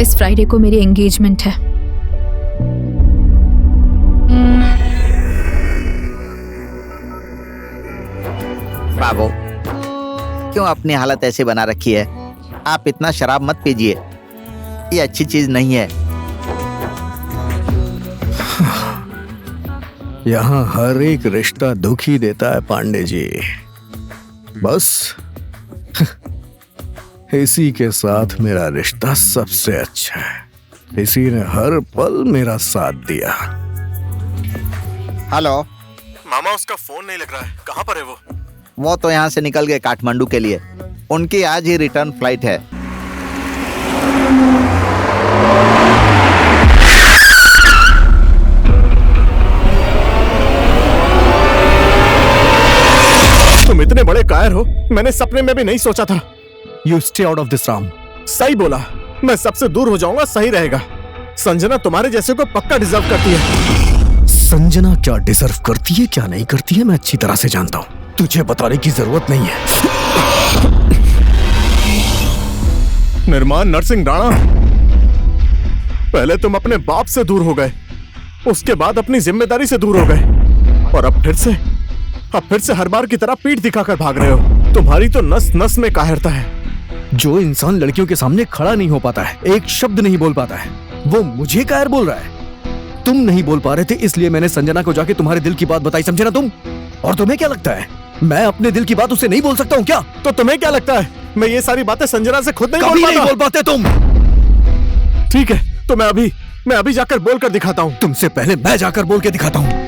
इस फ्राइडे को मेरी एंगेजमेंट है। बाबू, क्यों अपनी हालत ऐसे बना रखी है? आप इतना शराब मत पीजिए, ये अच्छी चीज नहीं है। यहाँ हर एक रिश्ता दुख ही देता है पांडे जी। बस इसी के साथ मेरा रिश्ता सबसे अच्छा है। इसी ने हर पल मेरा साथ दिया। हेलो मामा, उसका फोन नहीं लग रहा है। कहाँ पर है वो? वो तो यहाँ से निकल गए काठमांडू के लिए। उनकी आज ही रिटर्न फ्लाइट है। तुम इतने बड़े कायर हो, मैंने सपने में भी नहीं सोचा था। You stay out of this, Ram. सही बोला, मैं सबसे दूर हो जाऊंगा, सही रहेगा। संजना तुम्हारे जैसे को पक्का डिजर्व करती है। संजना क्या डिजर्व करती है क्या नहीं करती है मैं अच्छी तरह से जानता हूँ। तुझे बताने की जरूरत नहीं है। निर्माण नरसिंह राणा, पहले तुम अपने बाप से दूर हो गए, उसके बाद अपनी जिम्मेदारी से दूर हो गए, और अब फिर से हर बार की तरह पीठ दिखाकर भाग रहे हो। तुम्हारी तो नस नस में कायरता है। जो इंसान लड़कियों के सामने खड़ा नहीं हो पाता है, एक शब्द नहीं बोल पाता है, वो मुझे कायर बोल रहा है। तुम नहीं बोल पा रहे थे इसलिए मैंने संजना को जाके तुम्हारे दिल की बात बताई, समझे ना तुम? और तुम्हें क्या लगता है मैं अपने दिल की बात उसे नहीं बोल सकता हूँ क्या? तो तुम्हें क्या लगता है मैं ये सारी बातें संजना से खुद नहीं बोल पाते तुम? ठीक है, तो मैं अभी जाकर बोल कर दिखाता हूँ। तुमसे पहले मैं जाकर बोल के दिखाता हूँ।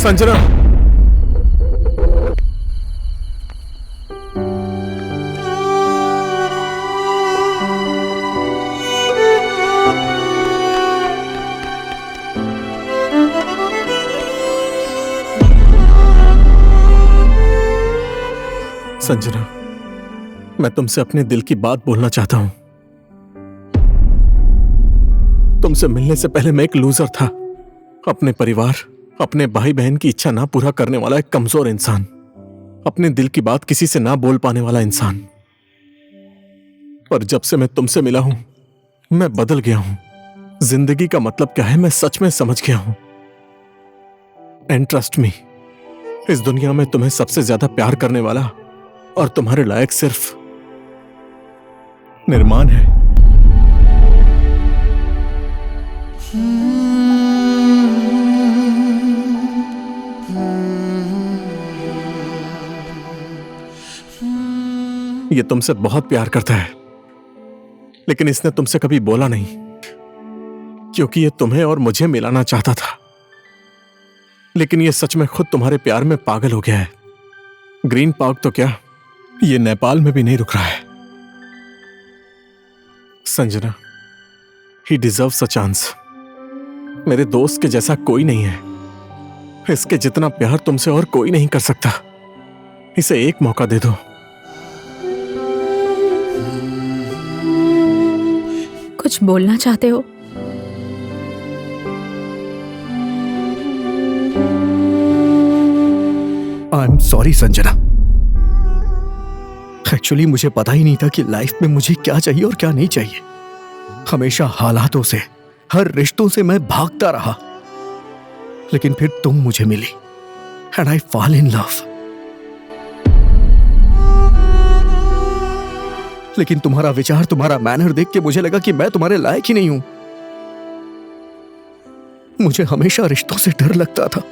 संजना, संजना, मैं तुमसे अपने दिल की बात बोलना चाहता हूं। तुमसे मिलने से पहले मैं एक लूजर था, अपने परिवार, अपने भाई बहन की इच्छा ना पूरा करने वाला एक कमजोर इंसान, अपने दिल की बात किसी से ना बोल पाने वाला इंसान। पर जब से मैं तुमसे मिला हूं, मैं बदल गया हूं। जिंदगी का मतलब क्या है मैं सच में समझ गया हूं। एंड ट्रस्ट मी, इस दुनिया में तुम्हें सबसे ज्यादा प्यार करने वाला और तुम्हारे लायक सिर्फ निर्माण है। ये तुमसे बहुत प्यार करता है, लेकिन इसने तुमसे कभी बोला नहीं, क्योंकि ये तुम्हें और मुझे मिलाना चाहता था। लेकिन ये सच में खुद तुम्हारे प्यार में पागल हो गया है। ग्रीन पार्क तो क्या, ये नेपाल में भी नहीं रुक रहा है। संजना, ही डिजर्व्स अ चांस। मेरे दोस्त के जैसा कोई नहीं है। इसके जितना प्यार तुमसे और कोई नहीं कर सकता। इसे एक मौका दे दो। कुछ बोलना चाहते हो? आई एम सॉरी संजना। एक्चुअली मुझे पता ही नहीं था कि लाइफ में मुझे क्या चाहिए और क्या नहीं चाहिए। हमेशा हालातों से, हर रिश्तों से मैं भागता रहा, लेकिन फिर तुम मुझे मिली and I fall in love. लेकिन तुम्हारा विचार, तुम्हारा मैनर देख के मुझे लगा कि मैं तुम्हारे लायक ही नहीं हूं। मुझे हमेशा रिश्तों से डर लगता था,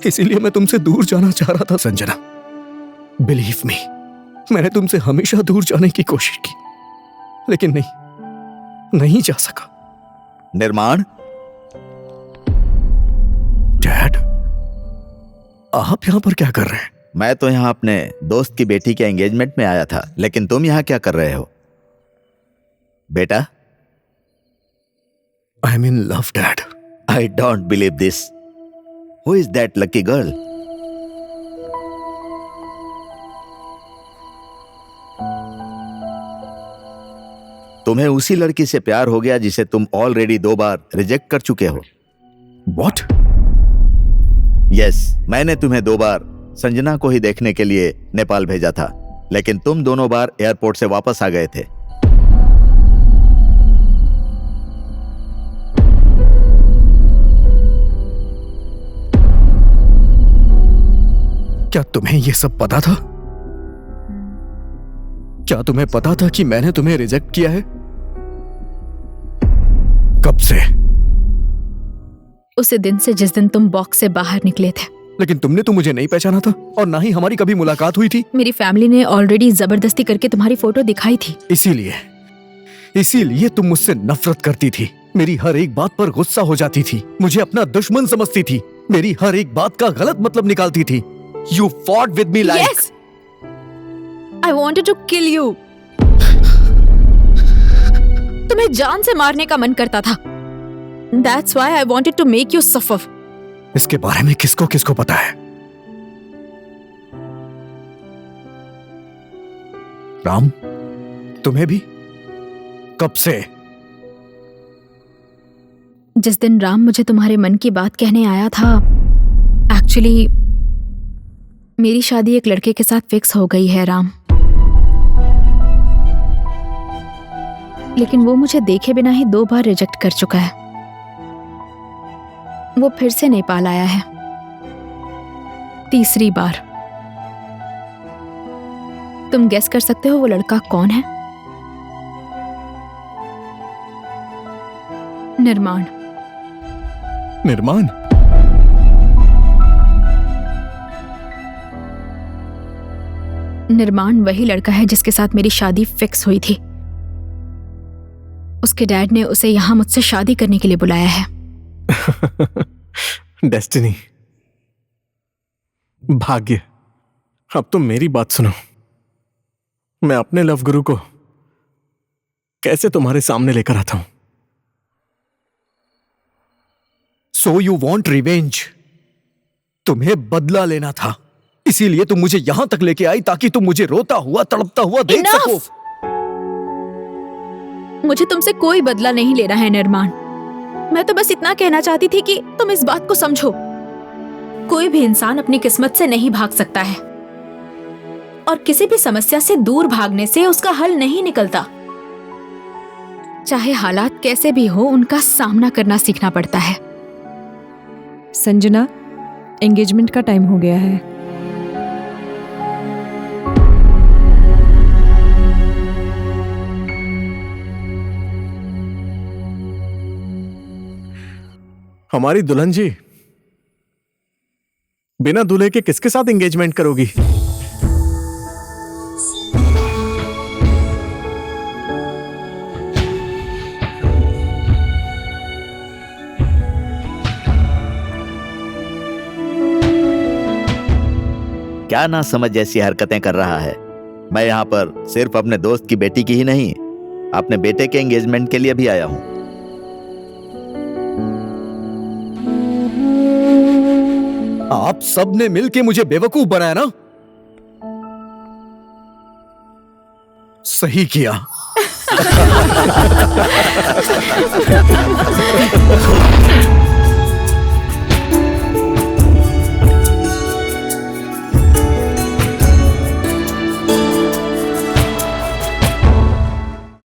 इसीलिए मैं तुमसे दूर जाना चाह रहा था संजना। बिलीव मी, मैंने तुमसे हमेशा दूर जाने की कोशिश की, लेकिन नहीं जा सका। निर्माण, डैड, आप यहां पर क्या कर रहे हैं? मैं तो यहाँ अपने दोस्त की बेटी के एंगेजमेंट में आया था, लेकिन तुम यहाँ क्या कर रहे हो बेटा? I am in love dad. I don't believe this. Who is that lucky girl? तुम्हें उसी लड़की से प्यार हो गया जिसे तुम ऑलरेडी 2 बार रिजेक्ट कर चुके हो। What? यस, मैंने तुम्हें 2 बार संजना को ही देखने के लिए नेपाल भेजा था, लेकिन तुम दोनों बार एयरपोर्ट से वापस आ गए थे। क्या तुम्हें यह सब पता था? क्या तुम्हें पता था कि मैंने तुम्हें रिजेक्ट किया है? कब से? उसी दिन से जिस दिन तुम बॉक्स से बाहर निकले थे। लेकिन तुमने तो मुझे नहीं पहचाना था और ना ही हमारी कभी मुलाकात हुई थी। मेरी फैमिली ने ऑलरेडी जबरदस्ती करके तुम्हारी फोटो दिखाई थी। इसीलिए तुम मुझसे नफरत करती थी, मेरी हर एक बात पर गुस्सा हो जाती थी, मुझे अपना दुश्मन समझती थी, मेरी हर एक बात का गलत मतलब निकालती थी। You fought with me like... Yes! I wanted to kill you. तुम्हें जान से मारने का मन करता था। That's why I wanted to make you suffer. इसके बारे में किसको किसको पता है? राम, तुम्हें भी? कब से? जिस दिन राम मुझे तुम्हारे मन की बात कहने आया था, एक्चुअली मेरी शादी एक लड़के के साथ फिक्स हो गई है राम। लेकिन वो मुझे देखे बिना ही 2 बार रिजेक्ट कर चुका है। वो फिर से नेपाल आया है, 3री बार। तुम गेस कर सकते हो वो लड़का कौन है? निर्माण। निर्माण? निर्माण वही लड़का है जिसके साथ मेरी शादी फिक्स हुई थी। उसके डैड ने उसे यहां मुझसे शादी करने के लिए बुलाया है। डेस्टिनी, भाग्य। अब तुम मेरी बात सुनो। मैं अपने लव गुरु को कैसे तुम्हारे सामने लेकर आता हूं। So you want revenge? तुम्हें बदला लेना था, इसीलिए तुम मुझे यहां तक लेके आई ताकि तुम मुझे रोता हुआ, तड़पता हुआ देख सको। मुझे तुमसे कोई बदला नहीं लेना है निर्माण। मैं तो बस इतना कहना चाहती थी कि तुम इस बात को समझो, कोई भी इंसान अपनी किस्मत से नहीं भाग सकता है और किसी भी समस्या से दूर भागने से उसका हल नहीं निकलता। चाहे हालात कैसे भी हो, उनका सामना करना सीखना पड़ता है। संजना, एंगेजमेंट का टाइम हो गया है। हमारी दुल्हन जी, बिना दूल्हे के किसके साथ एंगेजमेंट करोगी? क्या ना समझ जैसी हरकतें कर रहा है। मैं यहाँ पर सिर्फ अपने दोस्त की बेटी की ही नहीं, अपने बेटे के एंगेजमेंट के लिए भी आया हूँ। आप सब ने मिलके मुझे बेवकूफ बनाया ना? सही किया।